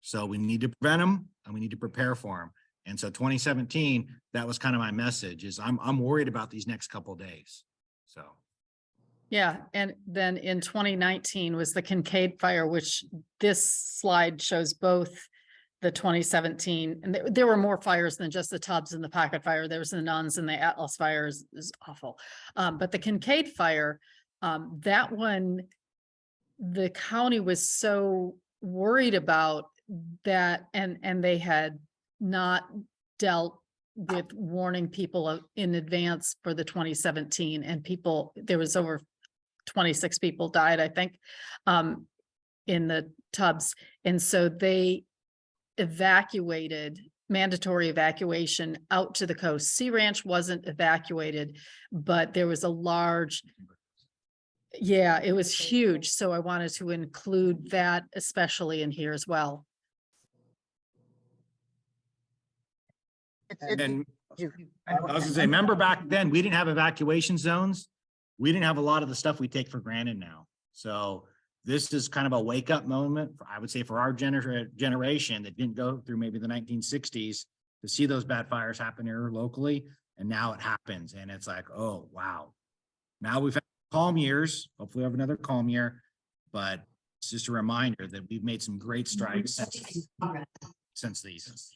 So we need to prevent them and we need to prepare for them. And so 2017, that was kind of my message is I'm worried about these next couple of days. So. Yeah. And then in 2019 was the Kincaid fire, which this slide shows both the 2017, and there were more fires than just the Tubbs and the Pocket Fire. There was the Nuns and the Atlas fires is awful. But the Kincaid fire, that one, the county was so worried about that, and they had not dealt with warning people in advance for the 2017, and there was over 26 people died, I think, in the Tubbs. And so they evacuated, mandatory evacuation out to the coast. Sea Ranch wasn't evacuated, but there was a large, it was huge. So I wanted to include that especially in here as well. And I was gonna say, remember back then, we didn't have evacuation zones. We didn't have a lot of the stuff we take for granted now. So this is kind of a wake up moment, I would say, for our generation that didn't go through maybe the 1960s to see those bad fires happen here locally. And now it happens. And it's like, oh, wow. Now we've had calm years. Hopefully we have another calm year, but it's just a reminder that we've made some great strides since these.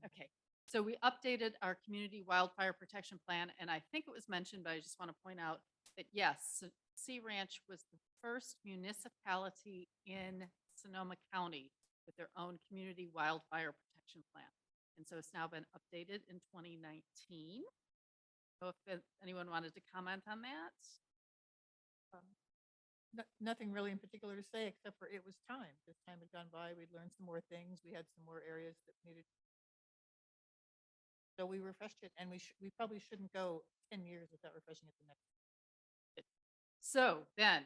Okay, so we updated our community wildfire protection plan, and I think it was mentioned, but I just want to point out that yes, Sea Ranch was the first municipality in Sonoma County with their own community wildfire protection plan. And so it's now been updated in 2019. So if anyone wanted to comment on that? Nothing really in particular to say, except for it was time. This time had gone by, we'd learned some more things. We had some more areas that needed. So we refreshed it, and we probably shouldn't go 10 years without refreshing it the next. So then,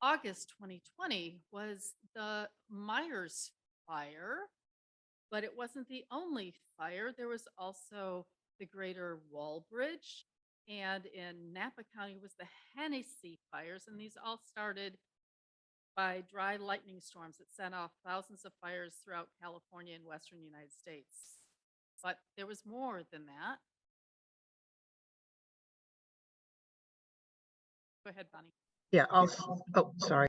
August 2020 was the Myers fire, but it wasn't the only fire. There was also the Greater Walbridge, and in Napa County was the Hennessy fires, and these all started by dry lightning storms that sent off thousands of fires throughout California and western United States. But there was more than that. Go ahead, Bonnie. Yeah, also, oh, sorry.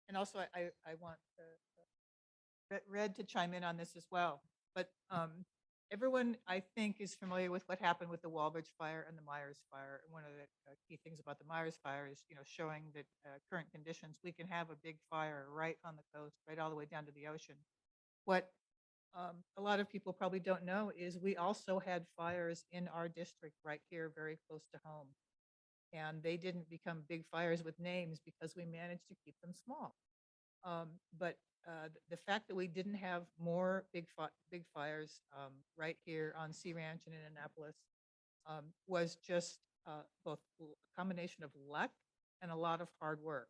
And also I want Red to chime in on this as well. But everyone, I think, is familiar with what happened with the Walbridge fire and the Myers fire. And one of the key things about the Myers fire is, showing that current conditions, we can have a big fire right on the coast, right all the way down to the ocean. What a lot of people probably don't know is we also had fires in our district right here, very close to home. And they didn't become big fires with names because we managed to keep them small. But the fact that we didn't have more big fires right here on Sea Ranch and in Annapolis was just both a combination of luck and a lot of hard work.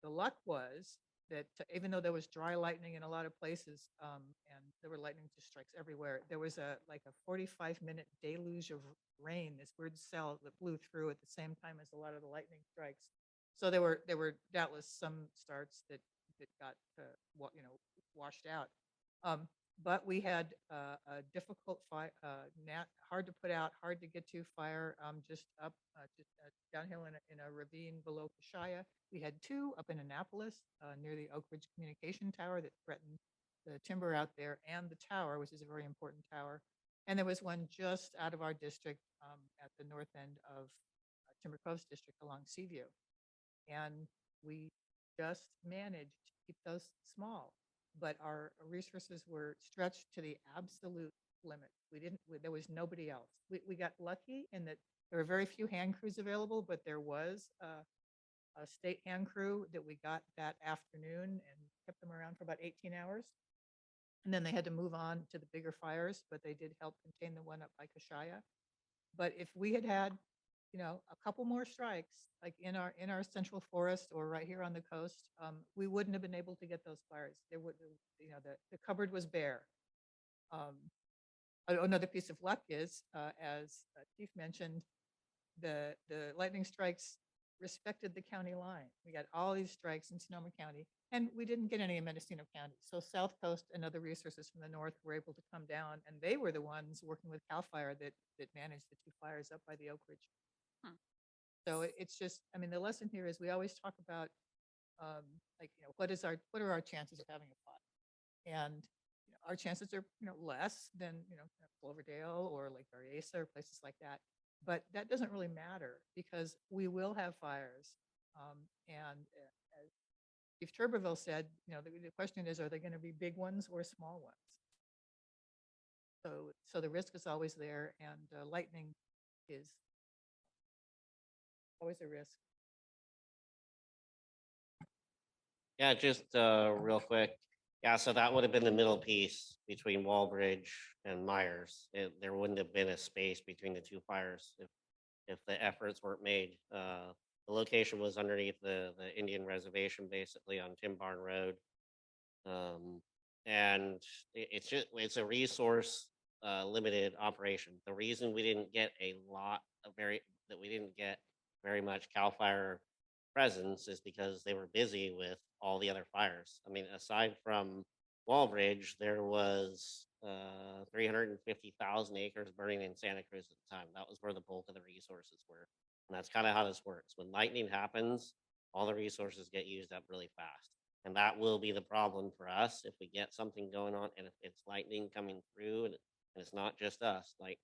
The luck was that even though there was dry lightning in a lot of places and there were lightning strikes everywhere, there was a 45-minute deluge of rain, this weird cell that blew through at the same time as a lot of the lightning strikes. So there were doubtless some starts that got washed out. But we had a difficult fire, hard to put out, hard to get to fire, just downhill in a ravine below Kashaya. We had two up in Annapolis near the Oak Ridge Communication Tower that threatened the timber out there and the tower, which is a very important tower. And there was one just out of our district at the north end of Timber Coast District along Seaview. And we just managed to keep those small, but our resources were stretched to the absolute limit. There was nobody else. We got lucky in that there were very few hand crews available, but there was a state hand crew that we got that afternoon and kept them around for about 18 hours. And then they had to move on to the bigger fires, but they did help contain the one up by Kashaya. But if we had had, a couple more strikes, like in our central forest or right here on the coast, we wouldn't have been able to get those fires. There would, the cupboard was bare. Another piece of luck is, as Chief mentioned, the lightning strikes respected the county line. We got all these strikes in Sonoma County, and we didn't get any in Mendocino County. So South Coast and other resources from the north were able to come down, and they were the ones working with CALFIRE that managed the two fires up by the Oak Ridge. So it's just, the lesson here is we always talk about, what are our chances of having a fire? And our chances are, less than, Cloverdale or Lake Berryessa or places like that. But that doesn't really matter because we will have fires. And as Chief Turbeville said, the question is, are they going to be big ones or small ones? So the risk is always there, and lightning is always a risk. Yeah, just real quick. Yeah, so that would have been the middle piece between Walbridge and Myers. There wouldn't have been a space between the two fires if the efforts weren't made. The location was underneath the Indian reservation, basically on Tim Barn Road. And it's a resource limited operation. The reason we didn't get very much CALFIRE presence is because they were busy with all the other fires. I mean, aside from Walbridge, there was 350,000 acres burning in Santa Cruz at the time. That was where the bulk of the resources were. And that's kind of how this works. When lightning happens, all the resources get used up really fast. And that will be the problem for us if we get something going on and if it's lightning coming through and it's not just us, like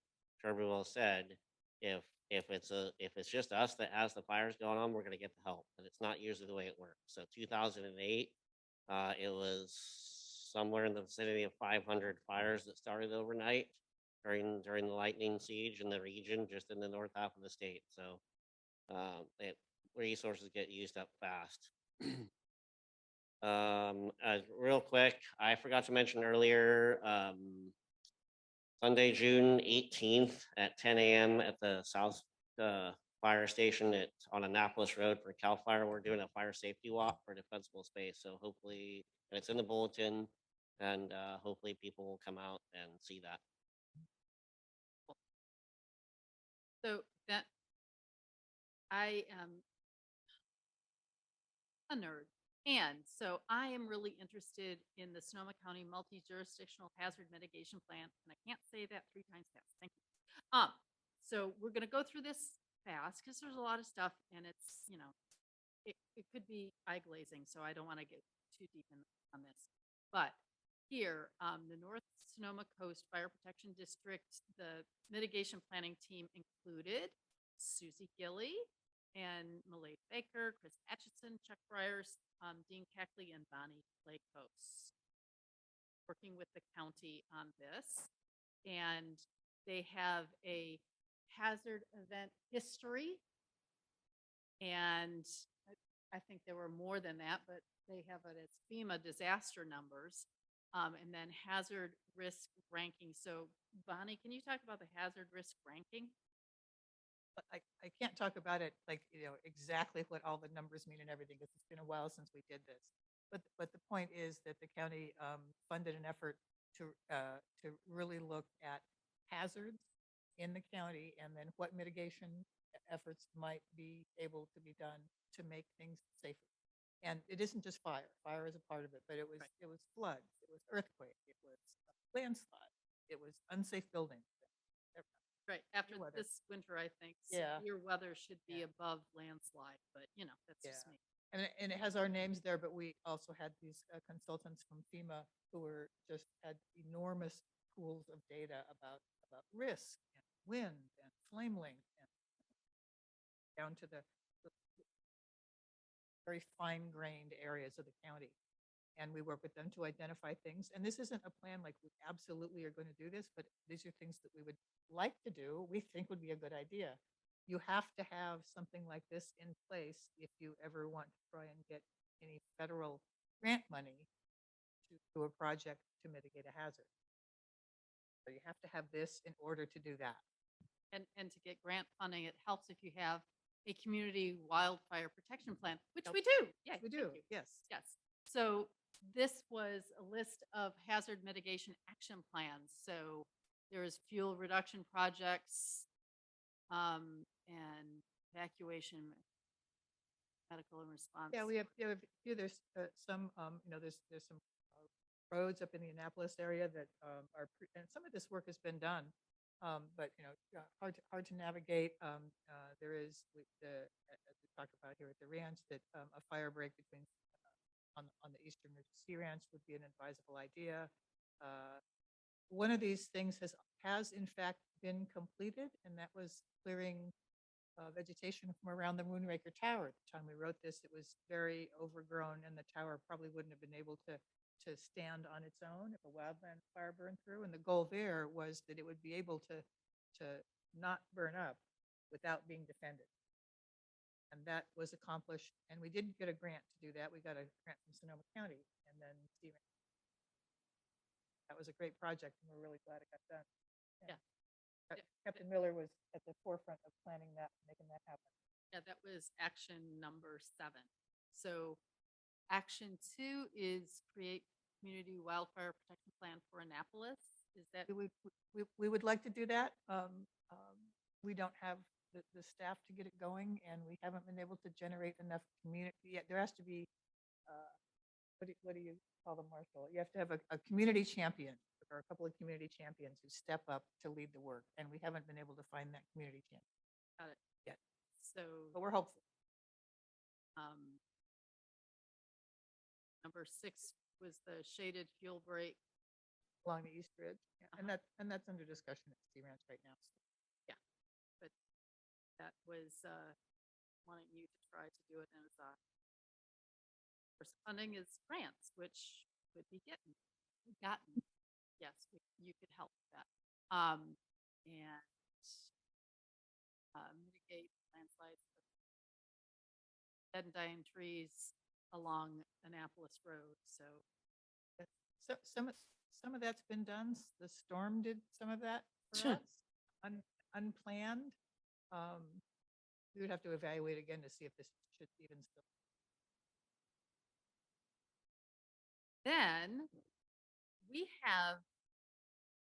Turbeville said, if it's just us that has the fires going on, we're gonna get the help, but it's not usually the way it works. So 2008, it was somewhere in the vicinity of 500 fires that started overnight during the lightning siege in the region, just in the north half of the state. So resources get used up fast. Real quick, I forgot to mention earlier, Sunday, June 18th at 10 a.m. at the South Fire Station on Annapolis Road for CALFIRE. We're doing a fire safety walk for defensible space. So hopefully, and it's in the bulletin, and hopefully people will come out and see that. So that I am a nerd. And so I am really interested in the Sonoma County Multi-Jurisdictional Hazard Mitigation Plan. And I can't say that 3 times fast. Thank you. So we're going to go through this fast because there's a lot of stuff and it's, you know, it could be eye glazing. So I don't want to get too deep on this. But here, the North Sonoma Coast Fire Protection District, the mitigation planning team included Susie Gilley and Malay Baker, Chris Atchison, Chuck Bryers, Dean Keckley, and Bonnie Plakos, working with the county on this. And they have a hazard event history. And I think there were more than that, but they have it as FEMA disaster numbers. And then hazard risk ranking. So Bonnie, can you talk about the hazard risk ranking? I can't talk about it like, exactly what all the numbers mean and everything, because it's been a while since we did this. But the point is that the county funded an effort to really look at hazards in the county and then what mitigation efforts might be able to be done to make things safer. And it isn't just fire. Fire is a part of it, but it was floods, it was earthquake, it was landslide, it was unsafe buildings. Right, after weather. this winter, I think Yeah. severe weather should be above landslide, but that's just me. And it has our names there, but we also had these consultants from FEMA who had enormous pools of data about risk and wind and flame length and down to the very fine-grained areas of the county. And we work with them to identify things. And this isn't a plan like we absolutely are going to do this, but these are things that we would like to do, we think would be a good idea. You have to have something like this in place if you ever want to try and get any federal grant money to do a project to mitigate a hazard. So you have to have this in order to do that. And to get grant funding, it helps if you have a community wildfire protection plan, which we do. Yeah, We do, yes. Yes. So this was a list of hazard mitigation action plans. So there's fuel reduction projects, and evacuation, medical and response. Yeah, we have a few. There's some, there's some roads up in the Annapolis area that and some of this work has been done, but hard to navigate. There is as we talked about here at the ranch that a fire break between on the eastern Sea Ranch would be an advisable idea. One of these things has in fact been completed, and that was clearing vegetation from around the Moonraker Tower. At the time we wrote this, it was very overgrown, and the tower probably wouldn't have been able to stand on its own if a wildland fire burned through. And the goal there was that it would be able to not burn up without being defended. And that was accomplished, and we didn't get a grant to do that. We got a grant from Sonoma County, and then that was a great project, and we're really glad it got done. Yeah. Captain Miller was at the forefront of planning that, making that happen. Yeah, that was action number 7. So action 2 is create community wildfire protection plan for Annapolis. Is that? We would like to do that. We don't have the staff to get it going, and we haven't been able to generate enough community yet. There has to be, what do you call them, Marshall? You have to have a community champion or a couple of community champions who step up to lead the work, and we haven't been able to find that community champion. Got it. Yet. So. But we're hopeful. Number 6 was the shaded fuel break. Along the East Ridge, yeah. And that's under discussion at Sea Ranch right now. Yeah, but that was wanting you to try to do it as funding is grants, which would be gotten. Yes, you could help with that. And mitigate landslides, dead and dying trees along Annapolis Road. So some of that's been done. The storm did some of that for us, unplanned. We would have to evaluate again to see if this should even still. Then we have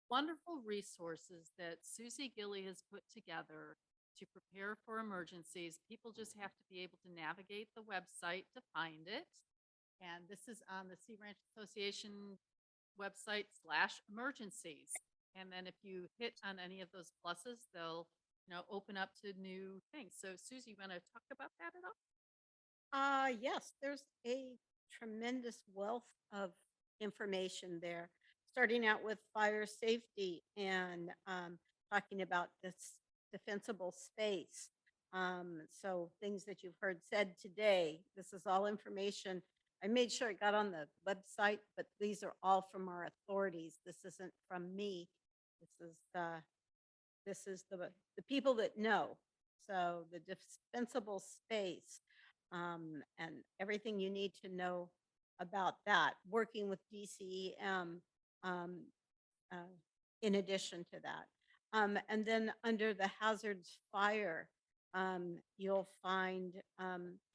wonderful resources that Susie Gilley has put together to prepare for emergencies. People just have to be able to navigate the website to find it. And this is on the Sea Ranch Association website /emergencies. And then if you hit on any of those pluses, they'll, open up to new things. So Susie, you want to talk about that at all? Yes, there's a tremendous wealth of information there, starting out with fire safety and talking about this defensible space. So things that you've heard said today, this is all information. I made sure it got on the website, but these are all from our authorities. This isn't from me. This is the people that know. So the defensible space and everything you need to know about that, working with DCEM in addition to that. And then under the hazards fire, you'll find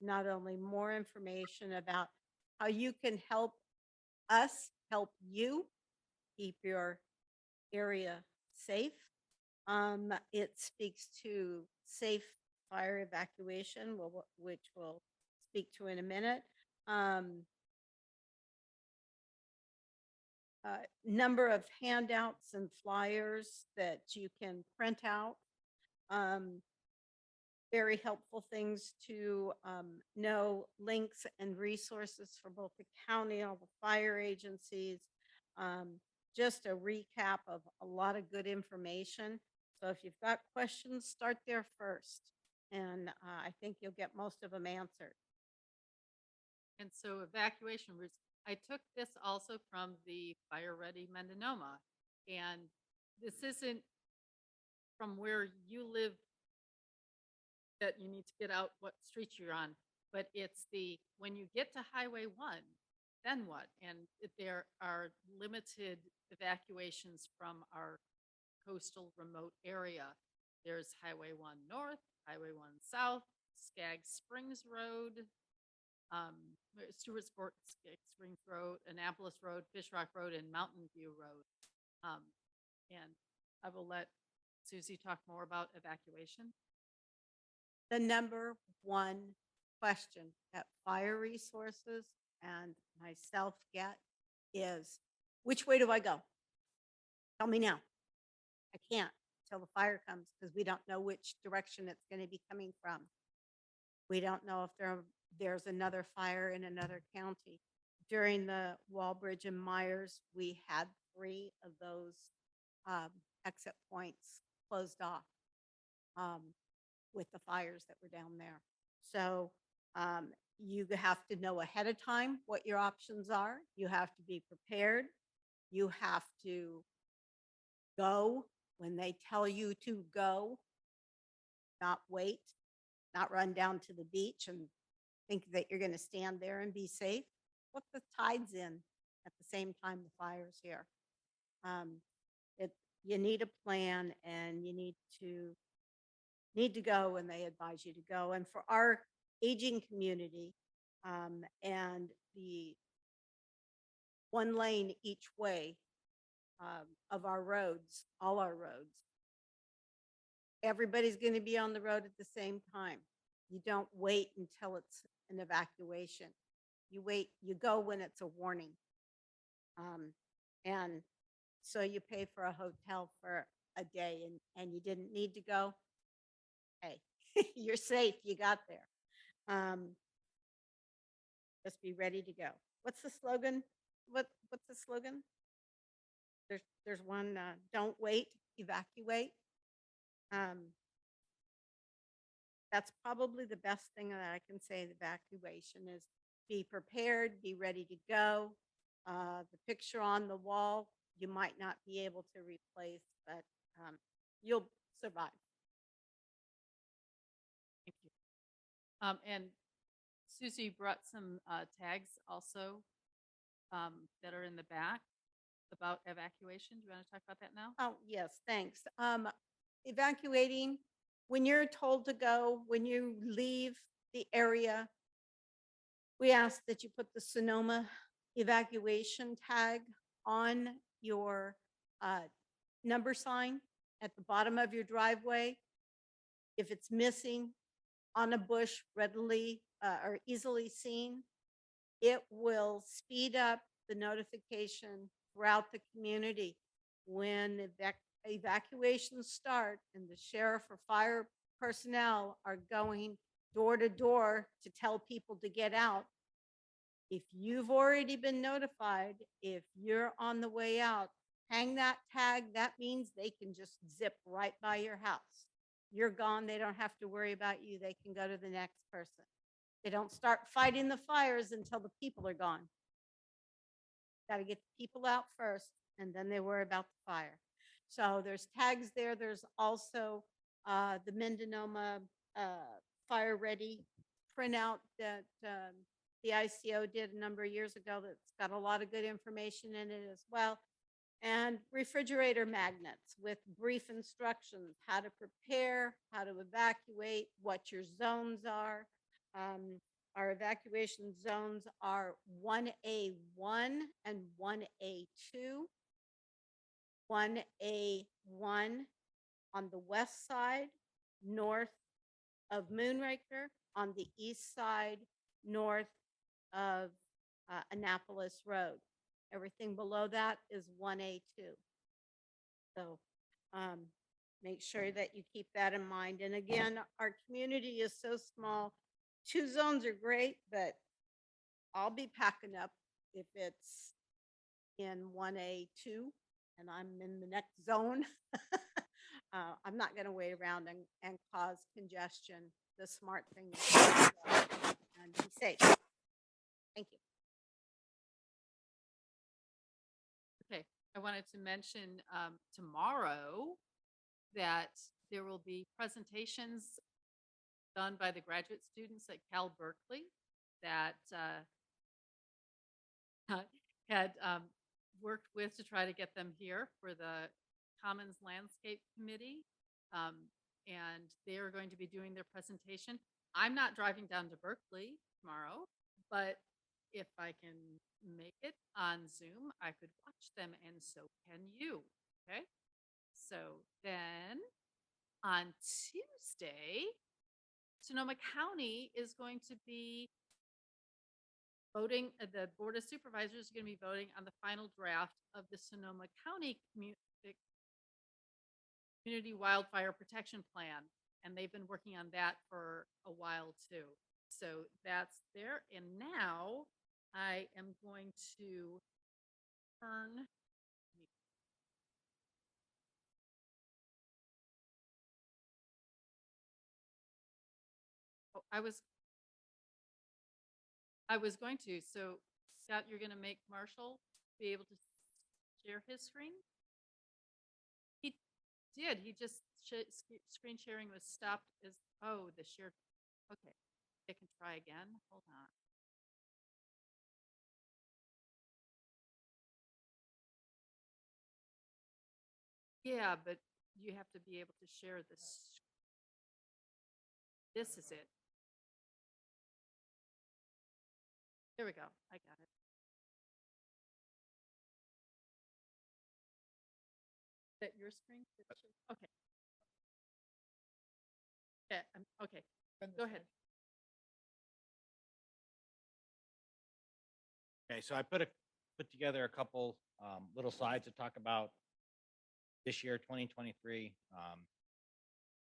not only more information about how you can help us help you keep your area safe. It speaks to safe fire evacuation, which we'll speak to in a minute. Number of handouts and flyers that you can print out. Very helpful things to know, links and resources for both the county, all the fire agencies. Just a recap of a lot of good information. So if you've got questions, start there first. And I think you'll get most of them answered. And so evacuation routes, I took this also from the Fire Ready Mendonoma. And this isn't from where you live that you need to get out what street you're on, but it's when you get to Highway 1, then what? And there are limited evacuations from our coastal remote area. There's Highway 1 North, Highway 1 South, Skaggs Springs Road, Stewart Springs Road, Annapolis Road, Fish Rock Road, and Mountain View Road. And I will let Susie talk more about evacuation. The number one question that fire resources and myself get is, which way do I go? Tell me now. I can't till the fire comes because we don't know which direction it's going to be coming from. We don't know if there's another fire in another county. During the Walbridge and Myers, we had 3 of those exit points closed off with the fires that were down there. So you have to know ahead of time what your options are. You have to be prepared. You have to go when they tell you to go, not wait, not run down to the beach and think that you're going to stand there and be safe. What the tide's in at the same time the fire's here. You need a plan and you need to go when they advise you to go. And for our aging community and the one lane each way of our roads, all our roads. Everybody's going to be on the road at the same time. You don't wait until it's an evacuation. You wait, you go when it's a warning. And so you pay for a hotel for a day and you didn't need to go. Hey, you're safe, you got there. Just be ready to go. What's the slogan? What's the slogan? There's one, don't wait, evacuate. That's probably the best thing that I can say. The evacuation is be prepared, be ready to go. The picture on the wall, you might not be able to replace, but you'll survive. Thank you. And Susie brought some tags also that are in the back about evacuation. Do you want to talk about that now? Oh, yes, thanks. Evacuating, when you're told to go, when you leave the area, we ask that you put the Sonoma evacuation tag on your number sign at the bottom of your driveway. If it's missing on a bush, readily or easily seen, it will speed up the notification throughout the community. When evacuations start and the sheriff or fire personnel are going door to door to tell people to get out, if you've already been notified, if you're on the way out, hang that tag. That means they can just zip right by your house. You're gone. They don't have to worry about you. They can go to the next person. They don't start fighting the fires until the people are gone. Got to get the people out first, and then they worry about the fire. So there's tags there. There's also the Mendonoma Fire Ready printout that the ICO did a number of years ago that's got a lot of good information in it as well. And refrigerator magnets with brief instructions, how to prepare, how to evacuate, what your zones are. Our evacuation zones are 1A1 and 1A2. 1A1 on the west side, north of Moonraker, on the east side, north of Annapolis Road. Everything below that is 1A2. So make sure that you keep that in mind. And again, our community is so small. 2 zones are great, but I'll be packing up if it's in 1A2 and I'm in the next zone. I'm not going to wait around and cause congestion. The smart thing is to go and be safe. Thank you. Okay, I wanted to mention tomorrow that there will be presentations done by the graduate students at Cal Berkeley that had worked with to try to get them here for the Commons Landscape Committee. And they are going to be doing their presentation. I'm not driving down to Berkeley tomorrow, but if I can make it on Zoom, I could watch them, and so can you. Okay. So then on Tuesday, Sonoma County is going to be voting, the Board of Supervisors is going to be voting on the final draft of the Sonoma County Community Wildfire Protection Plan. And they've been working on that for a while too. So that's there. And now I am going to turn. Oh, I was going to. So Scott, you're going to make Marshall be able to share his screen? He did. He just screen sharing was stopped as, oh, the share. Okay, I can try again. Hold on. Yeah, but you have to be able to share this. This is it. There we go. I got it. that your screen? Okay. Yeah, okay, go ahead. Okay, so I put together a couple little slides to talk about this year, 2023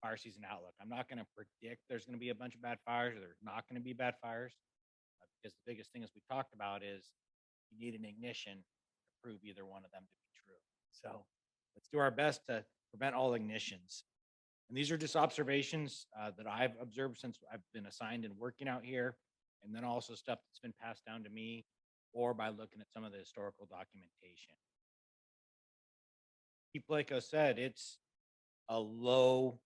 fire season outlook. I'm not going to predict there's going to be a bunch of bad fires or there's not going to be bad fires because the biggest thing as we talked about is you need an ignition to prove either one of them to be true. So let's do our best to prevent all ignitions. And these are just observations that I've observed since I've been assigned and working out here, and then also stuff that's been passed down to me or by looking at some of the historical documentation. Plakos said it's a low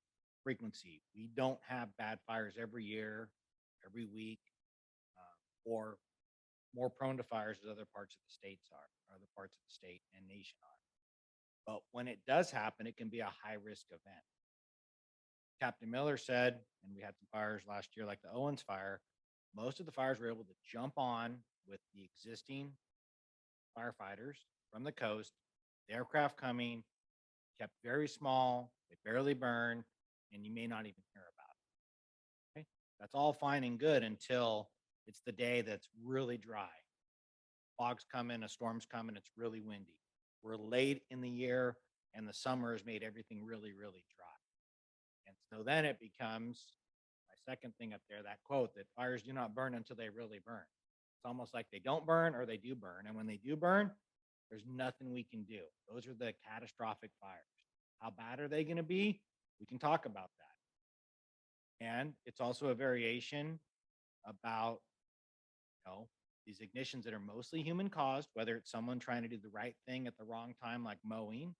frequency. We don't have bad fires every year, every week, or more prone to fires as other parts of the states are, or other parts of the state and nation are. But when it does happen, it can be a high risk event. Captain Miller said, and we had some fires last year, like the Owens fire, most of the fires were able to jump on with the existing firefighters from the coast, the aircraft coming, kept very small, they barely burn, and you may not even hear about it. Okay? That's all fine and good until it's the day that's really dry. Fog's coming, a storm's coming, it's really windy. We're late in the year and the summer has made everything really, really dry. And so then it becomes my second thing up there, that quote that fires do not burn until they really burn. It's almost like they don't burn or they do burn. And when they do burn, there's nothing we can do. Those are the catastrophic fires. How bad are they going to be? We can talk about that. And it's also a variation about, these ignitions that are mostly human caused, whether it's someone trying to do the right thing at the wrong time, like mowing,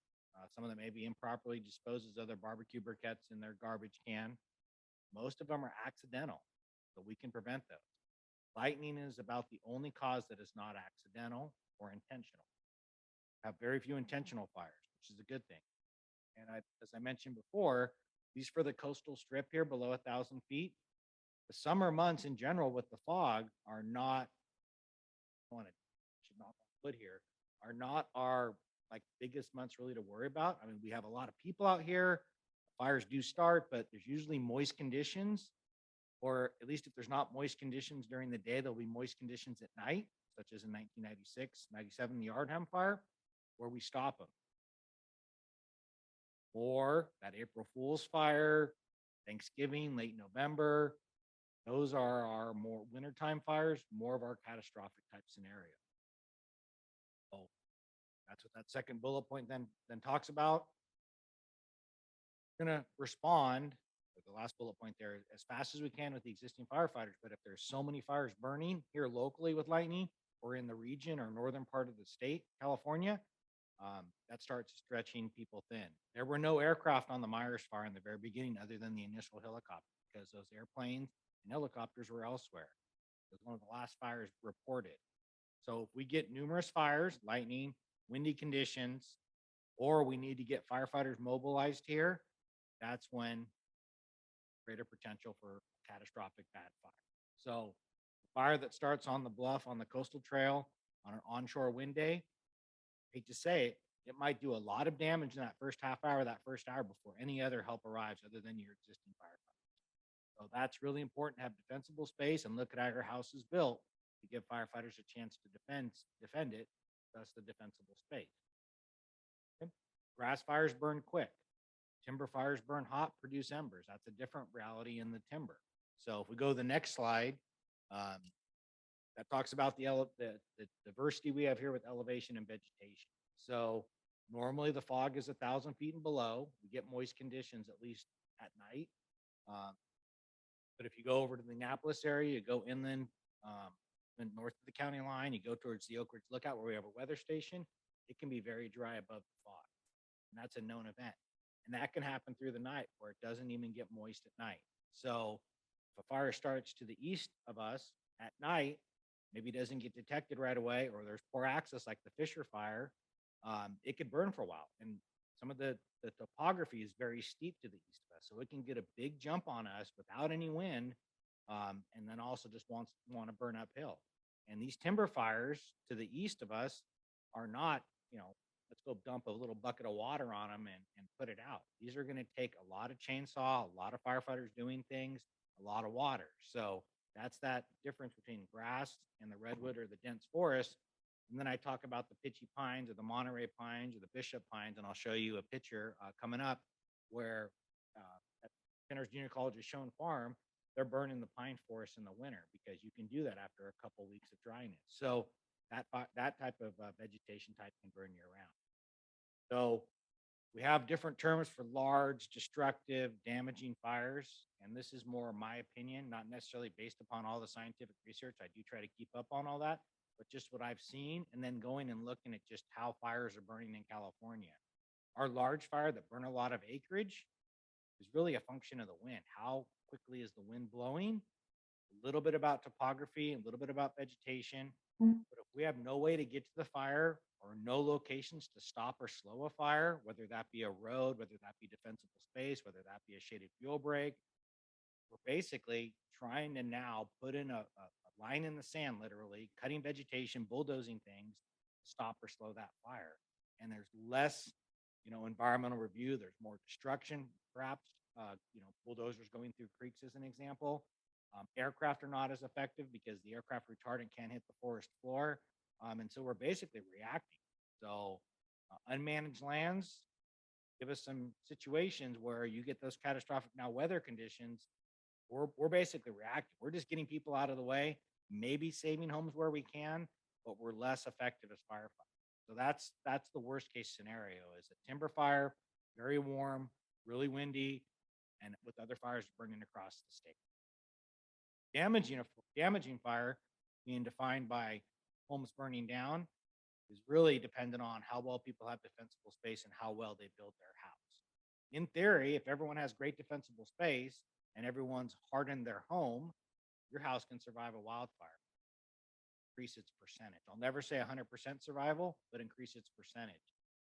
someone that maybe improperly disposes of their barbecue briquettes in their garbage can. Most of them are accidental, so we can prevent those. Lightning is about the only cause that is not accidental or intentional. Have very few intentional fires, which is a good thing. And as I mentioned before, these for the coastal strip here below 1,000 feet, the summer months in general with the fog are not, should not put here, are not our like biggest months really to worry about. I mean, we have a lot of people out here, fires do start, but there's usually moist conditions, or at least if there's not moist conditions during the day, there'll be moist conditions at night, such as in 1996, 97, the Ardham fire, where we stop them. Or that April Fool's fire, Thanksgiving, late November, those are our more wintertime fires, more of our catastrophic type scenario. So that's what that second bullet point then talks about. We're gonna respond with the last bullet point there as fast as we can with the existing firefighters. But if there's so many fires burning here locally with lightning or in the region or northern part of the state, California, that starts stretching people thin. There were no aircraft on the Myers fire in the very beginning other than the initial helicopter because those airplanes and helicopters were elsewhere. It was one of the last fires reported. So if we get numerous fires, lightning, windy conditions, or we need to get firefighters mobilized here, that's when greater potential for catastrophic bad fire. So fire that starts on the bluff on the coastal trail on an onshore wind day, hate to say it, it might do a lot of damage in that first half hour, that first hour before any other help arrives other than your existing firefighters. So that's really important to have defensible space and look at how your house is built to give firefighters a chance to defend it, thus the defensible space. Okay. Grass fires burn quick. Timber fires burn hot, produce embers. That's a different reality in the timber. So if we go to the next slide, that talks about the diversity we have here with elevation and vegetation. So normally the fog is 1,000 feet and below. We get moist conditions at least at night. But if you go over to the Annapolis area, you go inland, north of the county line, you go towards the Oak Ridge Lookout where we have a weather station, it can be very dry above the fog. And that's a known event. And that can happen through the night where it doesn't even get moist at night. So if a fire starts to the east of us at night, maybe it doesn't get detected right away, or there's poor access like the Fisher fire, it could burn for a while. And some of the topography is very steep to the east of us. So it can get a big jump on us without any wind, and then also just want to burn uphill. And these timber fires to the east of us are not, let's go dump a little bucket of water on them and put it out. These are going to take a lot of chainsaw, a lot of firefighters doing things, a lot of water. So that's that difference between grass and the redwood or the dense forest. And then I talk about the pitchy pines or the Monterey pines or the Bishop pines, and I'll show you a picture coming up where at Centers Junior College's Shown Farm, they're burning the pine forest in the winter because you can do that after a couple weeks of dryness. So that type of vegetation type can burn year round. So we have different terms for large, destructive, damaging fires. And this is more my opinion, not necessarily based upon all the scientific research. I do try to keep up on all that, but just what I've seen, and then going and looking at just how fires are burning in California. Our large fire that burn a lot of acreage is really a function of the wind. How quickly is the wind blowing? A little bit about topography, a little bit about vegetation. But if we have no way to get to the fire or no locations to stop or slow a fire, whether that be a road, whether that be defensible space, whether that be a shaded fuel break, we're basically trying to now put in a line in the sand, literally cutting vegetation, bulldozing things to stop or slow that fire. And there's less, environmental review. There's more destruction, perhaps, bulldozers going through creeks as an example. Aircraft are not as effective because the aircraft retardant can't hit the forest floor. And so we're basically reacting. So unmanaged lands give us some situations where you get those catastrophic now weather conditions. We're basically reacting. We're just getting people out of the way, maybe saving homes where we can, but we're less effective as firefighters. So that's the worst case scenario is a timber fire, very warm, really windy, and with other fires burning across the state. Damaging fire being defined by homes burning down is really dependent on how well people have defensible space and how well they build their house. In theory, if everyone has great defensible space and everyone's hardened their home, your house can survive a wildfire. Increase its percentage. I'll never say 100% survival, but increase its percentage.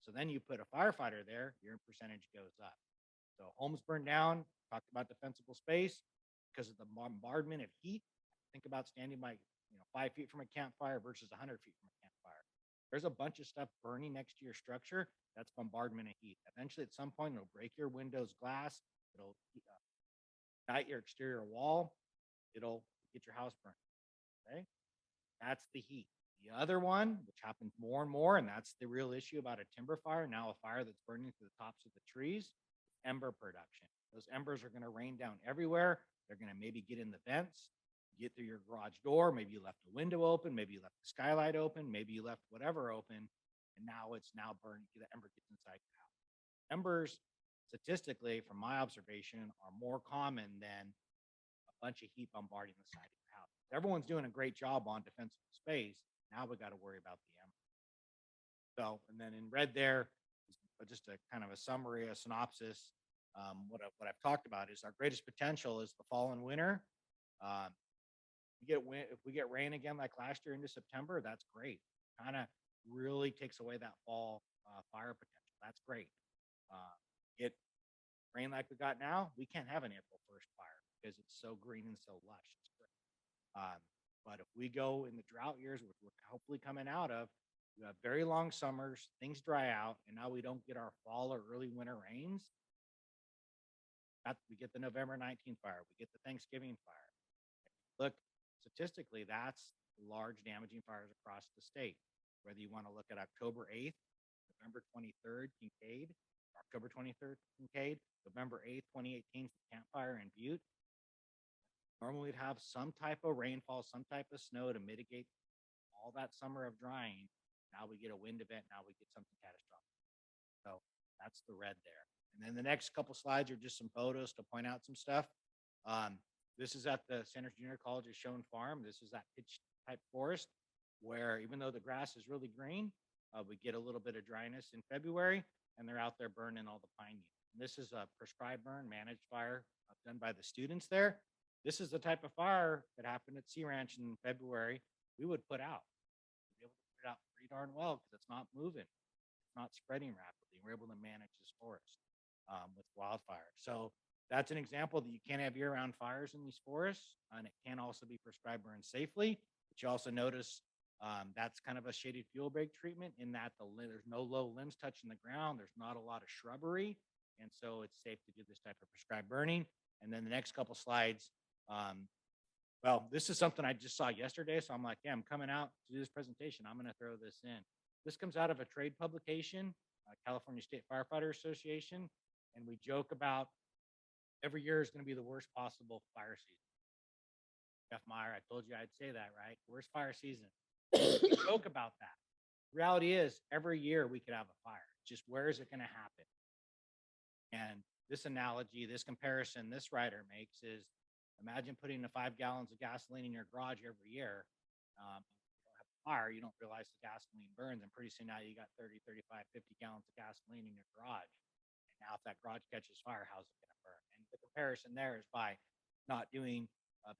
So then you put a firefighter there, your percentage goes up. So homes burned down, talked about defensible space because of the bombardment of heat. Think about standing by 5 feet from a campfire versus 100 feet from a campfire. There's a bunch of stuff burning next to your structure. That's bombardment of heat. Eventually, at some point, it'll break your windows glass. It'll ignite your exterior wall. It'll get your house burned. Okay, that's the heat. The other one, which happens more and more, and that's the real issue about a timber fire, now a fire that's burning to the tops of the trees, ember production. Those embers are going to rain down everywhere. They're going to maybe get in the vents, get through your garage door. Maybe you left the window open. Maybe you left the skylight open. Maybe you left whatever open. And now it's burning. The ember gets inside your house. Embers, statistically, from my observation, are more common than a bunch of heat bombarding the side of your house. Everyone's doing a great job on defensible space. Now we got to worry about the ember. So, and then in red there, just a kind of a summary, a synopsis. What I've talked about is our greatest potential is the fall and winter. If we get rain again like last year into September, that's great. Kind of really takes away that fall fire potential. That's great. Get rain like we got now, we can't have an April 1st fire because it's so green and so lush. It's great. But if we go in the drought years, which we're hopefully coming out of, we have very long summers, things dry out, and now we don't get our fall or early winter rains. We get the November 19th fire, we get the Thanksgiving fire. Look, statistically, that's large damaging fires across the state. Whether you want to look at October 8th, November 23rd, Kincaid, October 23rd, Kincaid, November 8th, 2018, Campfire in Butte. Normally we'd have some type of rainfall, some type of snow to mitigate all that summer of drying. Now we get a wind event, now we get something catastrophic. So that's the red there. And then the next couple slides are just some photos to point out some stuff. This is at the Centers Junior College's Shown Farm. This is that pitch type forest where even though the grass is really green, we get a little bit of dryness in February and they're out there burning all the pine needles. This is a prescribed burn, managed fire done by the students there. This is the type of fire that happened at Sea Ranch in February. We would put out. We'd be able to put it out pretty darn well because it's not moving. It's not spreading rapidly. We're able to manage this forest with wildfire. So that's an example that you can't have year-round fires in these forests, and it can also be prescribed burn safely. But you also notice That's kind of a shaded fuel break treatment in that there's no low limbs touching the ground. There's not a lot of shrubbery. And so it's safe to do this type of prescribed burning. And then the next couple slides, well, this is something I just saw yesterday. So I'm like, yeah, I'm coming out to do this presentation. I'm going to throw this in. This comes out of a trade publication, California State Firefighter Association. And we joke about every year is going to be the worst possible fire season. Jeff Meyer, I told you I'd say that, right? Worst fire season. We joke about that. Reality is every year we could have a fire. Just where is it going to happen? And this analogy, this comparison this writer makes is imagine putting the 5 gallons of gasoline in your garage every year. You don't have a fire, you don't realize the gasoline burns, and pretty soon now you got 30, 35, 50 gallons of gasoline in your garage. And now if that garage catches fire, how's it going to burn? And the comparison there is by not doing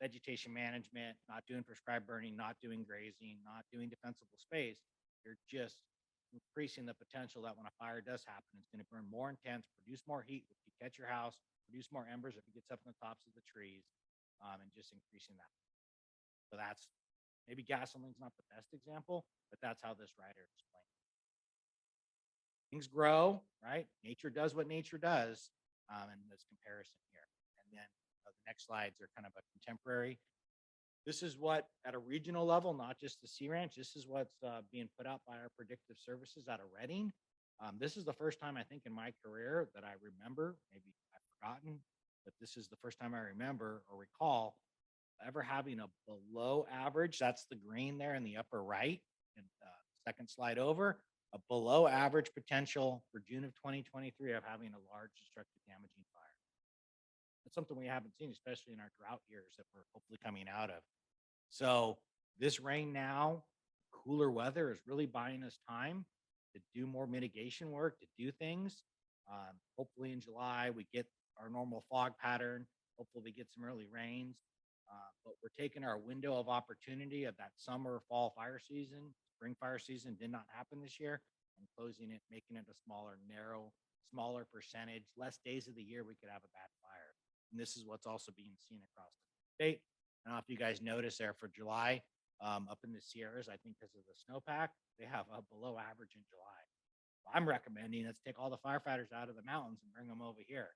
vegetation management, not doing prescribed burning, not doing grazing, not doing defensible space, you're just increasing the potential that when a fire does happen, it's going to burn more intense, produce more heat, if you catch your house, produce more embers if it gets up in the tops of the trees, and just increasing that. So that's maybe gasoline's not the best example, but that's how this writer explained it. Things grow, right? Nature does what nature does, in this comparison here. And then the next slides are kind of a contemporary. This is what, at a regional level, not just the Sea Ranch, this is what's being put out by our predictive services out of Redding. This is the first time I think in my career that I remember, maybe I've forgotten, but this is the first time I remember or recall ever having a below average, that's the green there in the upper right, and second slide over, a below average potential for June of 2023 of having a large destructive damaging fire. That's something we haven't seen, especially in our drought years that we're hopefully coming out of. So this rain now, cooler weather is really buying us time to do more mitigation work, to do things. Hopefully in July, we get our normal fog pattern. Hopefully we get some early rains. But we're taking our window of opportunity of that summer, fall fire season, spring fire season did not happen this year, and closing it, making it a smaller, narrow, smaller percentage, less days of the year we could have a bad fire. And this is what's also being seen across the state. I don't know if you guys noticed there for July, up in the Sierras, I think because of the snowpack, they have a below average in July. I'm recommending let's take all the firefighters out of the mountains and bring them over here.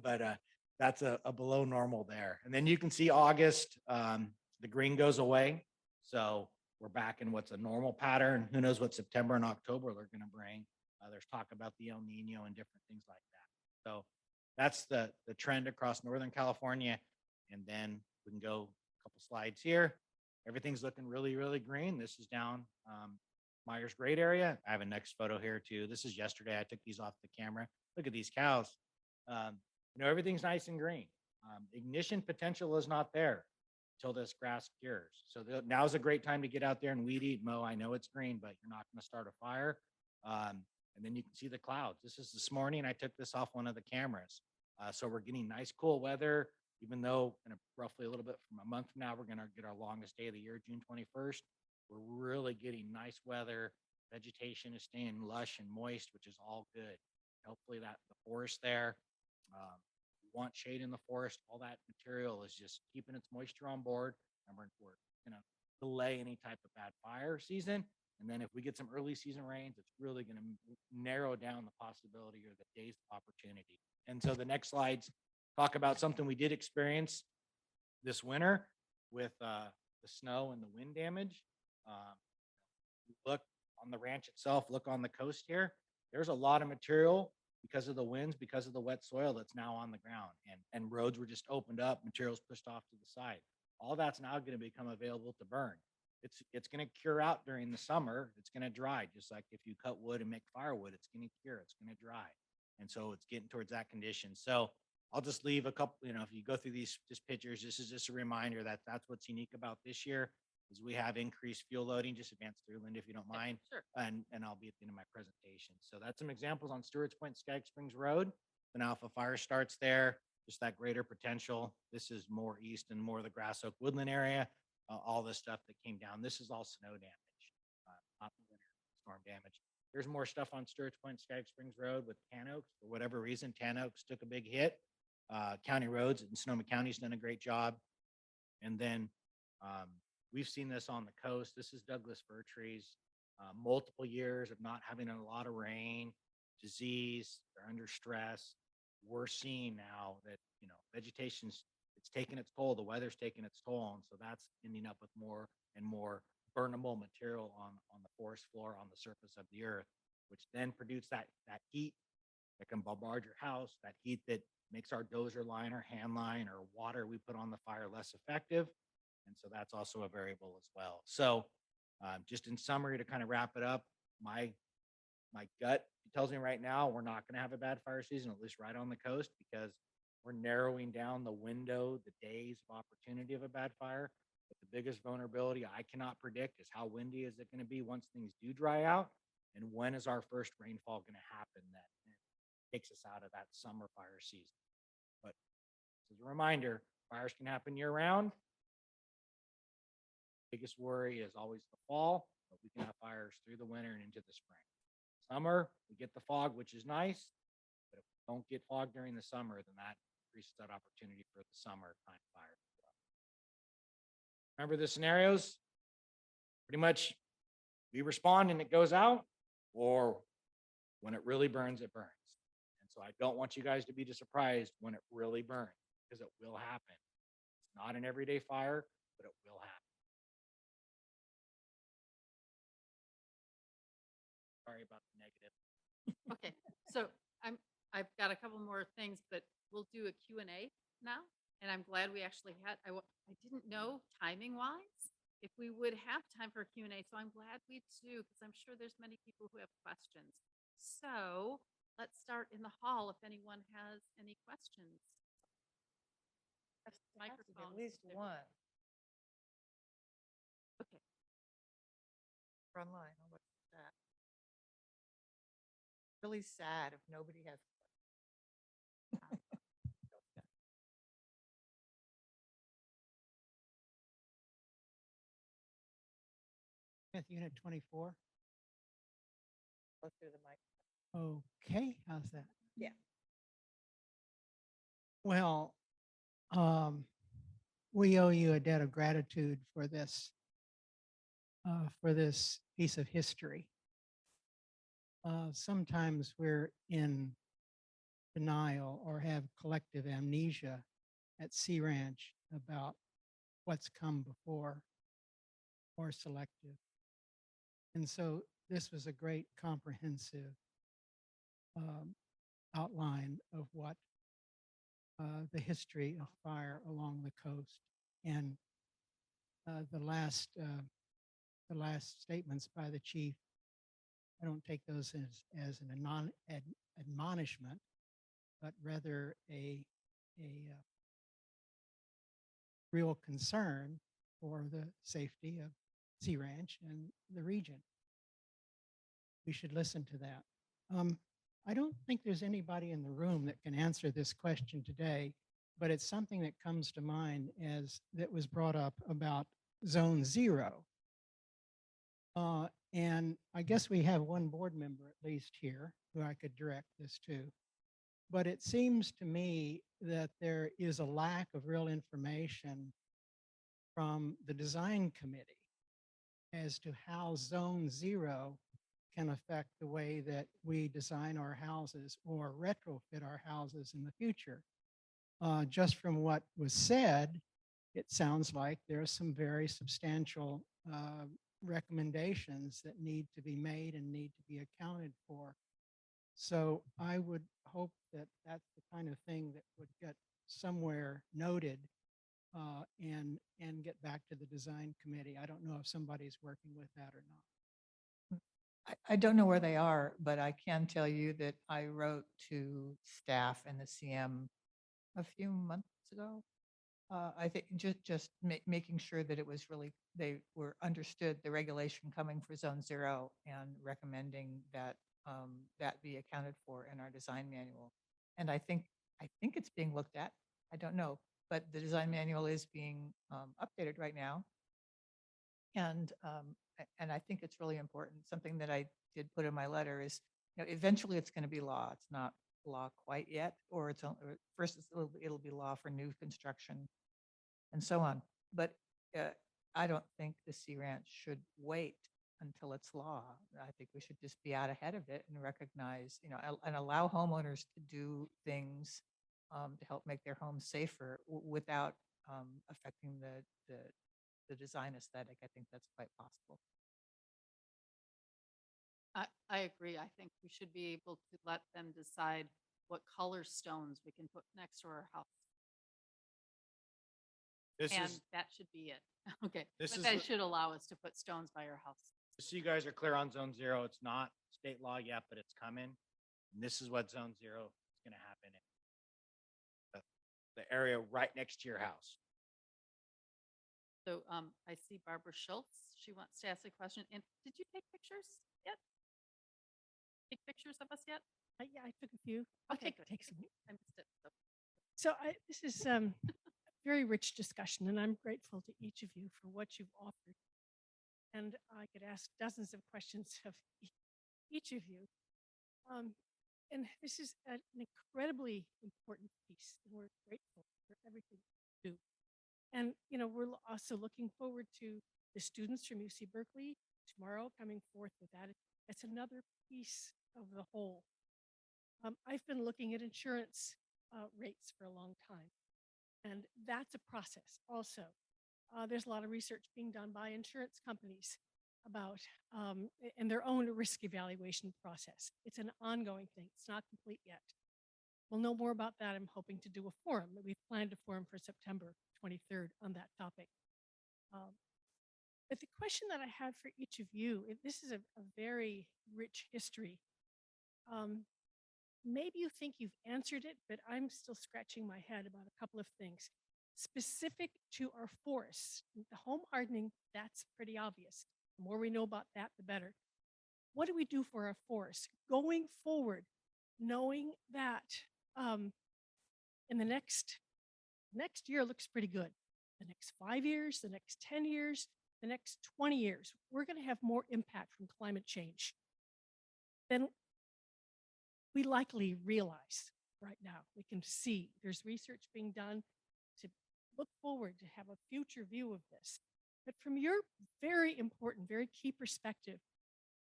But that's a below normal there. And then you can see August, the green goes away. So we're back in what's a normal pattern. Who knows what September and October are going to bring. There's talk about the El Nino and different things like that. So that's the trend across Northern California. And then we can go a couple slides here. Everything's looking really, really green. This is down Myers Grade area. I have a next photo here too. This is yesterday. I took these off the camera. Look at these cows. Everything's nice and green. Ignition potential is not there until this grass cures. So now's a great time to get out there and weed eat, mow. I know it's green, but you're not going to start a fire. And then you can see the clouds. This morning. I took this off one of the cameras. So we're getting nice, cool weather, even though in roughly a little bit from a month from now, we're going to get our longest day of the year, June 21st. We're really getting nice weather. Vegetation is staying lush and moist, which is all good. Hopefully that the forest there, we want shade in the forest. All that material is just keeping its moisture on board. And we're going to delay any type of bad fire season. And then if we get some early season rains, it's really going to narrow down the possibility or the days of opportunity. And so the next slides talk about something we did experience this winter with the snow and the wind damage. Look on the ranch itself, look on the coast here. There's a lot of material because of the winds, because of the wet soil that's now on the ground, and roads were just opened up, materials pushed off to the side. All that's now going to become available to burn. It's going to cure out during the summer. It's going to dry, just like if you cut wood and make firewood, it's going to cure, it's going to dry. And so it's getting towards that condition. So I'll just leave a couple, if you go through these just pictures, this is just a reminder that that's what's unique about this year is we have increased fuel loading. Just advance through, Linda, if you don't mind. Sure. And I'll be at the end of my presentation. So that's some examples on Stewart's Point, Skag Springs Road. So now if a fire starts there, just that greater potential. This is more east and more of the Grass Oak Woodland area. All this stuff that came down. This is all snow damage, not winter storm damage. There's more stuff on Stewart's Point, Skag Springs Road with Tan Oaks. For whatever reason, Tan Oaks took a big hit. County roads in Sonoma County's done a great job. And then we've seen this on the coast. This is Douglas fir trees, multiple years of not having a lot of rain, disease, they're under stress. We're seeing now that, vegetation's, it's taking its toll, the weather's taking its toll, and so that's ending up with more and more burnable material on the forest floor, on the surface of the earth, which then produce that heat that can bombard your house, that heat that makes our dozer line or hand line or water we put on the fire less effective. And so that's also a variable as well. So just in summary, to kind of wrap it up, my gut tells me right now we're not going to have a bad fire season, at least right on the coast, because we're narrowing down the window, the days of opportunity of a bad fire. But the biggest vulnerability I cannot predict is how windy is it going to be once things do dry out, and when is our first rainfall going to happen that takes us out of that summer fire season. But as a reminder, fires can happen year round. Biggest worry is always the fall, but we can have fires through the winter and into the spring. Summer, we get the fog, which is nice, but if we don't get fog during the summer, then that increases that opportunity for the summertime fire. Remember the scenarios? Pretty much we respond and it goes out, or when it really burns, it burns. And so I don't want you guys to be surprised when it really burns, because it will happen. It's not an everyday fire, but it will happen. Sorry about the negative. Okay, so I've got a couple more things, but we'll do a Q&A now. And I'm glad we actually had, I didn't know timing wise if we would have time for a Q&A. So I'm glad we do, because I'm sure there's many people who have questions. So let's start in the hall if anyone has any questions. At least one. Okay. Online, I'll look at that. Really sad if nobody has. Unit 24. Go through the mic. Okay, how's that? Yeah. Well, we owe you a debt of gratitude for this piece of history. Sometimes we're in denial or have collective amnesia at Sea Ranch about what's come before or selective. And so this was a great comprehensive outline of what the history of fire along the coast, and the last statements by the chief, I don't take those as an admonishment, but rather a real concern for the safety of Sea Ranch and the region. We should listen to that. I don't think there's anybody in the room that can answer this question today, but it's something that comes to mind as that was brought up about Zone 0. And I guess we have one board member at least here who I could direct this to. But it seems to me that there is a lack of real information from the design committee as to how Zone 0 can affect the way that we design our houses or retrofit our houses in the future. Just from what was said, it sounds like there are some very substantial recommendations that need to be made and need to be accounted for. So I would hope that that's the kind of thing that would get somewhere noted and get back to the design committee. I don't know if somebody's working with that or not. I don't know where they are, but I can tell you that I wrote to staff and the CM a few months ago. I think just making sure that it was really, they were understood the regulation coming for Zone 0 and recommending that that be accounted for in our design manual. And I think it's being looked at. I don't know, but the design manual is being updated right now. And I think it's really important. Something that I did put in my letter is, eventually it's going to be law. It's not law quite yet, or first it'll be law for new construction and so on. But I don't think the Sea Ranch should wait until it's law. I think we should just be out ahead of it and recognize, and allow homeowners to do things to help make their homes safer without affecting the design aesthetic. I think that's quite possible. I agree. I think we should be able to let them decide what color stones we can put next to our house. This And is, that should be it. Okay, This but is they the- should allow us to put stones by our house. so you guys are clear on zone zero. It's not state law yet, but it's coming. And this is what zone zero is gonna happen in. The area right next to your house. So I see Barbara Schultz. She wants to ask a question. And did you take pictures yet? Take pictures of us yet? Yeah, I took a few. Okay, I'll good. take some. I missed it. So So this is a very rich discussion, and I'm grateful to each of you for what you've offered. And I could ask dozens of questions of each of you. And this is an incredibly important piece, and we're grateful for everything you do. And, we're also looking forward to the students from UC Berkeley tomorrow coming forth with that. It's another piece of the whole. I've been looking at insurance rates for a long time, and that's a process also. There's a lot of research being done by insurance companies about and their own risk evaluation process. It's an ongoing thing. It's not complete yet. We'll know more about that. I'm hoping to do a forum. We've planned a forum for September 23rd on that topic. But the question that I have for each of you, this is a very rich history. Maybe you think you've answered it, but I'm still scratching my head about a couple of things. Specific to our forests, the home hardening, that's pretty obvious. The more we know about that, the better. What do we do for our forests going forward, knowing that in the next year looks pretty good. The next 5 years, the next 10 years, the next 20 years, we're going to have more impact from climate change than we likely realize right now. We can see there's research being done to look forward to have a future view of this. But from your very important, very key perspective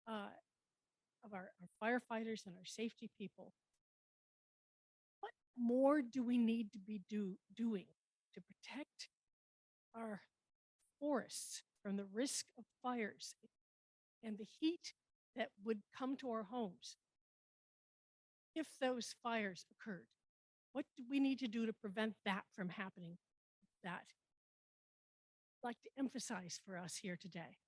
of our firefighters and our safety people, what more do we need to be doing to protect our forests from the risk of fires and the heat that would come to our homes if those fires occurred? What do we need to do to prevent that from happening? That I'd like to emphasize for us here today.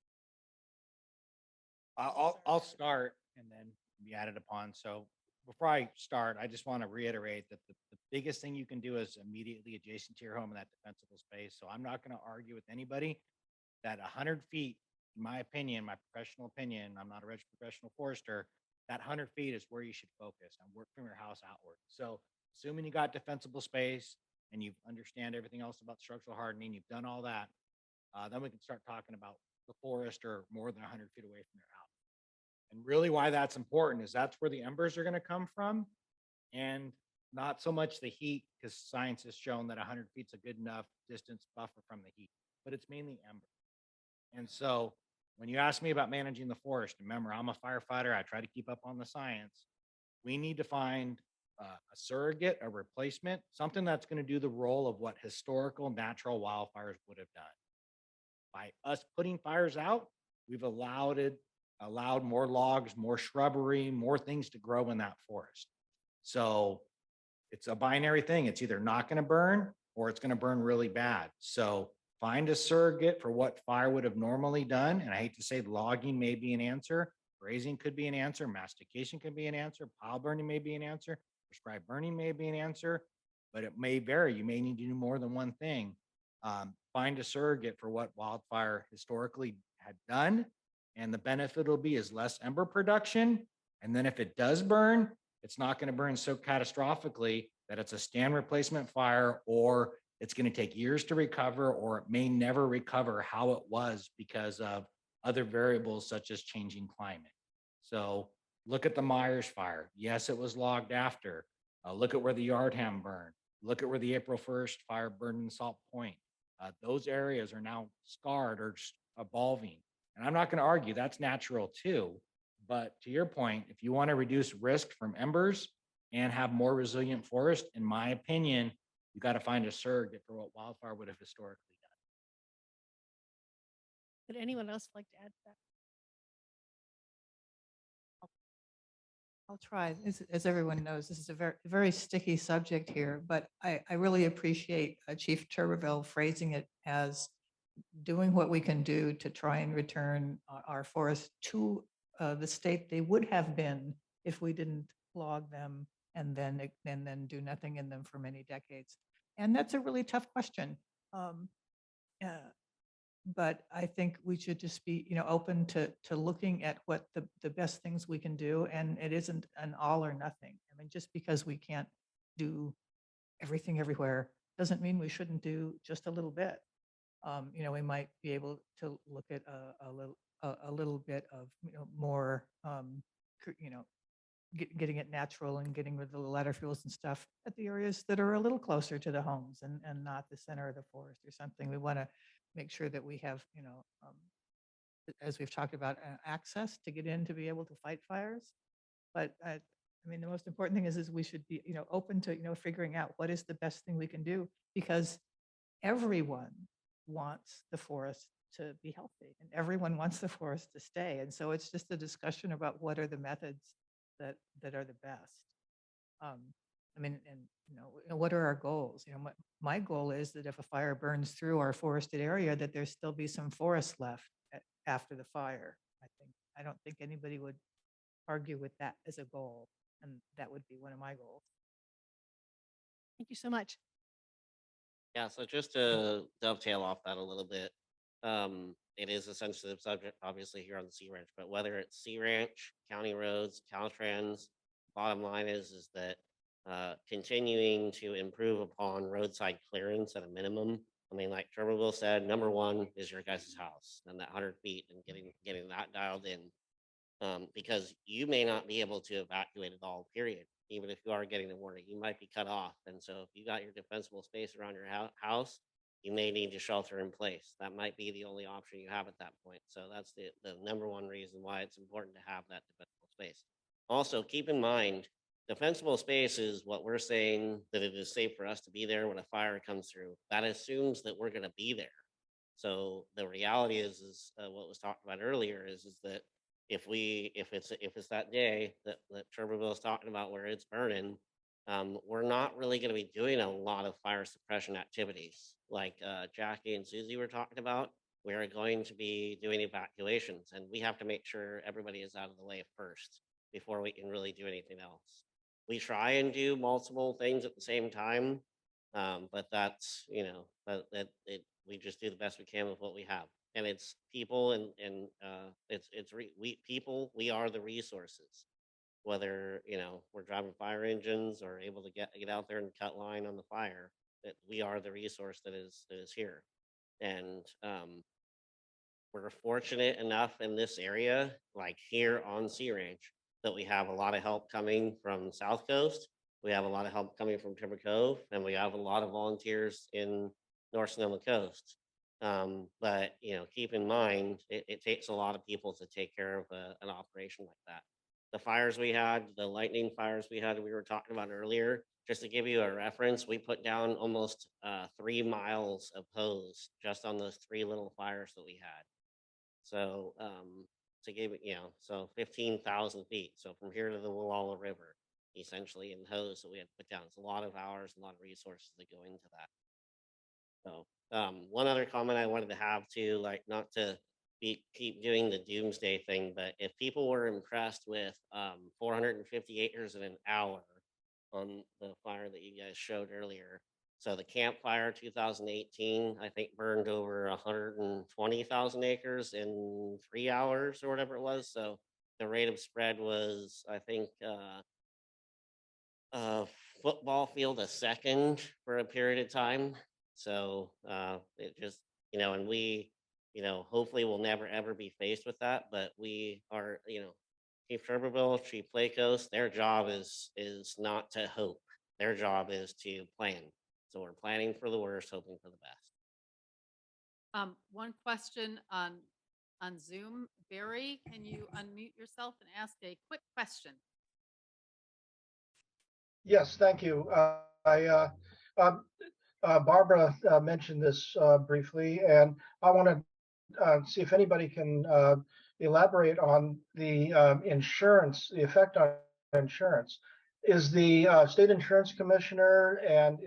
I'll start and then be added upon. So before I start, I just want to reiterate that the biggest thing you can do is immediately adjacent to your home in that defensible space. So I'm not going to argue with anybody that 100 feet, in my opinion, my professional opinion, I'm not a registered professional forester, that 100 feet is where you should focus and work from your house outward. So assuming you got defensible space and you understand everything else about structural hardening, you've done all that, then we can start talking about the forest or more than 100 feet away from your house. And really why that's important is that's where the embers are going to come from, and not so much the heat, because science has shown that 100 feet is a good enough distance buffer from the heat, but it's mainly ember. And so when you ask me about managing the forest, remember, I'm a firefighter. I try to keep up on the science. We need to find a surrogate, a replacement, something that's going to do the role of what historical natural wildfires would have done. By us putting fires out, we've allowed more logs, more shrubbery, more things to grow in that forest. So it's a binary thing. It's either not going to burn or it's going to burn really bad. So find a surrogate for what fire would have normally done. And I hate to say logging may be an answer. Grazing could be an answer. Mastication could be an answer. Pile burning may be an answer. Prescribed burning may be an answer, but it may vary. You may need to do more than one thing. Find a surrogate for what wildfire historically had done. And the benefit will be is less ember production. And then if it does burn, it's not going to burn so catastrophically that it's a stand replacement fire, or it's going to take years to recover, or it may never recover how it was because of other variables such as changing climate. So look at the Myers fire. Yes, it was logged after. Look at where the Yardham burned. Look at where the April 1st fire burned in Salt Point. Those areas are now scarred or just evolving. And I'm not going to argue that's natural too. But to your point, if you want to reduce risk from embers and have more resilient forest, in my opinion, you got to find a surrogate for what wildfire would have historically done. Would anyone else like to add to that? I'll try. As everyone knows, this is a very sticky subject here, but I really appreciate Chief Turbeville phrasing it as doing what we can do to try and return our forests to the state they would have been if we didn't log them and then do nothing in them for many decades. And that's a really tough question. But I think we should just be, open to looking at what the best things we can do. And it isn't an all or nothing. I mean, just because we can't do everything everywhere doesn't mean we shouldn't do just a little bit. We might be able to look at a little bit of, more, getting it natural and getting rid of the ladder fuels and stuff at the areas that are a little closer to the homes and not the center of the forest or something. We want to make sure that we have, as we've talked about, access to get in to be able to fight fires. But I mean, the most important thing is we should be, open to, figuring out what is the best thing we can do, because everyone wants the forest to be healthy and everyone wants the forest to stay. And so it's just a discussion about what are the methods that are the best. I mean, and what are our goals? My goal is that if a fire burns through our forested area, that there still be some forest left after the fire. I don't think anybody would argue with that as a goal, and that would be one of my goals. Thank you so much. Yeah, so just to dovetail off that a little bit, it is a sensitive subject, obviously, here on the Sea Ranch, but whether it's Sea Ranch, county roads, Caltrans, bottom line is that continuing to improve upon roadside clearance at a minimum. I mean, like Turbeville said, number one is your guys' house and that 100 feet and getting that dialed in. Because you may not be able to evacuate it all, period. Even if you are getting a warning, you might be cut off. And so if you got your defensible space around your house, you may need to shelter in place. That might be the only option you have at that point. So that's the number one reason why it's important to have that defensible space. Also, keep in mind, defensible space is what we're saying that it is safe for us to be there when a fire comes through. That assumes that we're going to be there. So the reality is what was talked about earlier is that if it's that day that Turbeville is talking about where it's burning, we're not really going to be doing a lot of fire suppression activities like Jackie and Susie were talking about. We're going to be doing evacuations, and we have to make sure everybody is out of the way first before we can really do anything else. We try and do multiple things at the same time, but that's, we just do the best we can with what we have. And it's people and we are the resources, whether, we're driving fire engines or able to get out there and cut line on the fire, that we are the resource that is here. And we're fortunate enough in this area, like here on Sea Ranch, that we have a lot of help coming from South Coast. We have a lot of help coming from Timber Cove, and we have a lot of volunteers in North Sonoma Coast. But keep in mind, it takes a lot of people to take care of an operation like that. The fires we had, the lightning fires we had, we were talking about earlier, just to give you a reference, we put down almost 3 miles of hose just on those 3 little fires that we had. So to give it, so 15,000 feet. So from here to the Walla River, essentially, in hose that we had to put down. It's a lot of hours, a lot of resources that go into that. So one other comment I wanted to have too, like not to keep doing the doomsday thing, but if people were impressed with 450 acres in an hour on the fire that you guys showed earlier. So the CALFIRE 2018, I think burned over 120,000 acres in 3 hours or whatever it was. So the rate of spread was, I think, football field a second for a period of time. So it just, and we, hopefully we'll never ever be faced with that, but we are, Chief Turbeville, Chief Plakos, their job is not to hope. Their job is to plan. So we're planning for the worst, hoping for the best. One question on Zoom. Barry, can you unmute yourself and ask a quick question? Yes, thank you. Barbara mentioned this briefly, and I want to see if anybody can elaborate on the insurance, the effect on insurance. Is the state insurance commissioner and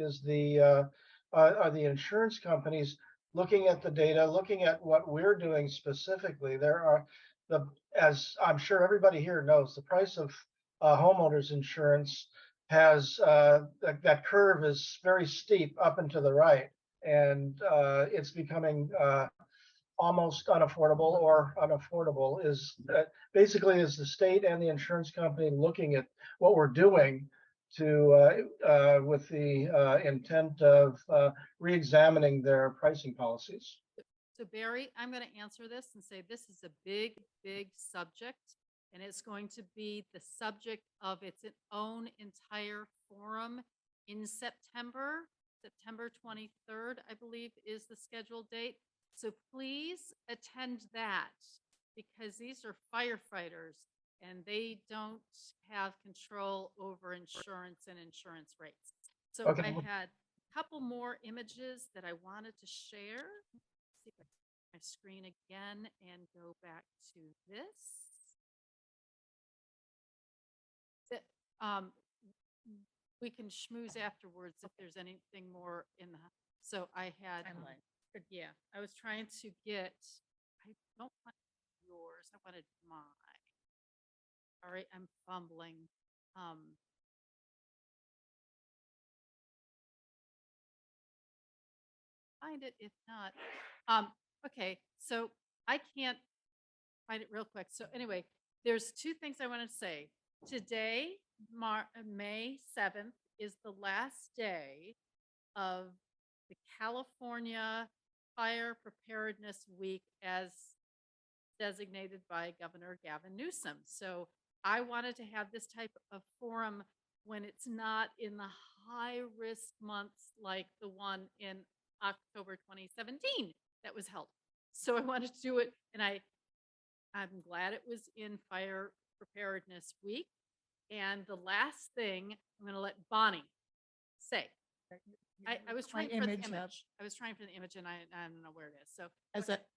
are the insurance companies looking at the data, looking at what we're doing specifically? As I'm sure everybody here knows, the price of homeowners insurance has that curve is very steep up and to the right, and it's becoming almost unaffordable or unaffordable. Basically is the state and the insurance company looking at what we're doing to with the intent of re-examining their pricing policies? So Barry, I'm going to answer this and say this is a big, big subject, and it's going to be the subject of its own entire forum in September. September 23rd, I believe, is the scheduled date. So please attend that, because these are firefighters and they don't have control over insurance and insurance rates. So Okay. I had a couple more images that I wanted to share. Let's see if I can my screen again and go back to this. We can schmooze afterwards if there's anything more in the. So I had timeline. Yeah, I was trying to get. I don't want yours. I wanted mine. All right, I'm fumbling. Find it if not. Okay, so I can't find it real quick. So anyway, there's two things I want to say. Today, May 7th, is the last day of the California Fire Preparedness Week as designated by Governor Gavin Newsom. So I wanted to have this type of forum when it's not in the high risk months like the one in October 2017 that was held. So I wanted to do it, and I'm glad it was in Fire Preparedness Week. And the last thing I'm going to let Bonnie say. I was trying for the image. I was trying for the image, and I don't know where it is. So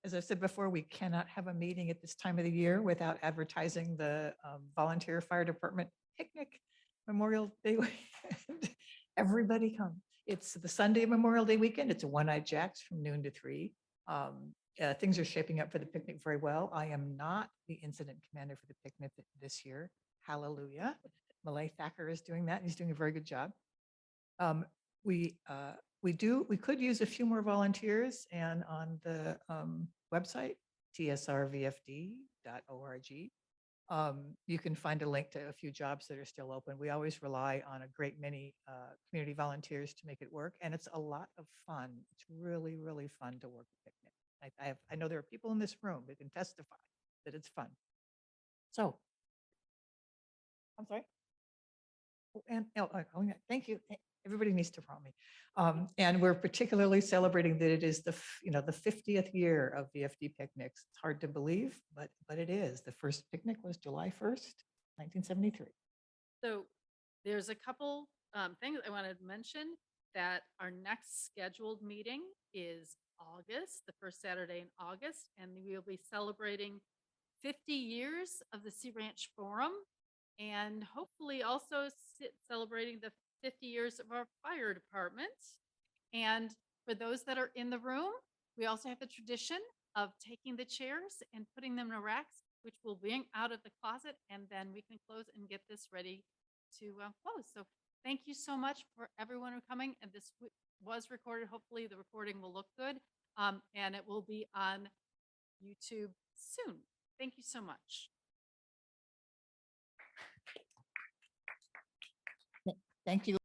As I said before, we cannot have a meeting at this time of the year without advertising the volunteer fire department picnic Memorial Day weekend. Everybody come. It's the Sunday Memorial Day weekend. It's a One-Eyed Jacks from noon to 3. Things are shaping up for the picnic very well. I am not the incident commander for the picnic this year. Hallelujah. Malay Thacker is doing that, and he's doing a very good job. We could use a few more volunteers, and on the website, tsrvfd.org, you can find a link to a few jobs that are still open. We always rely on a great many community volunteers to make it work, and it's a lot of fun. It's really, really fun to work a picnic. I know there are people in this room who can testify that it's fun. So, I'm sorry. Thank you. Everybody needs to follow me. And we're particularly celebrating that it is the 50th year of VFD picnics. It's hard to believe, but it is. The first picnic was July 1st, 1973. So there's a couple things I wanted to mention. That our next scheduled meeting is August, the first Saturday in August, and we'll be celebrating 50 years of the Sea Ranch Forum, and hopefully also celebrating the 50 years of our fire department. And for those that are in the room, we also have the tradition of taking the chairs and putting them in racks, which we'll bring out of the closet, and then we can close and get this ready to close. So thank you so much for everyone who coming. And this was recorded. Hopefully the recording will look good, and it will be on YouTube soon. Thank you so much. Thank you.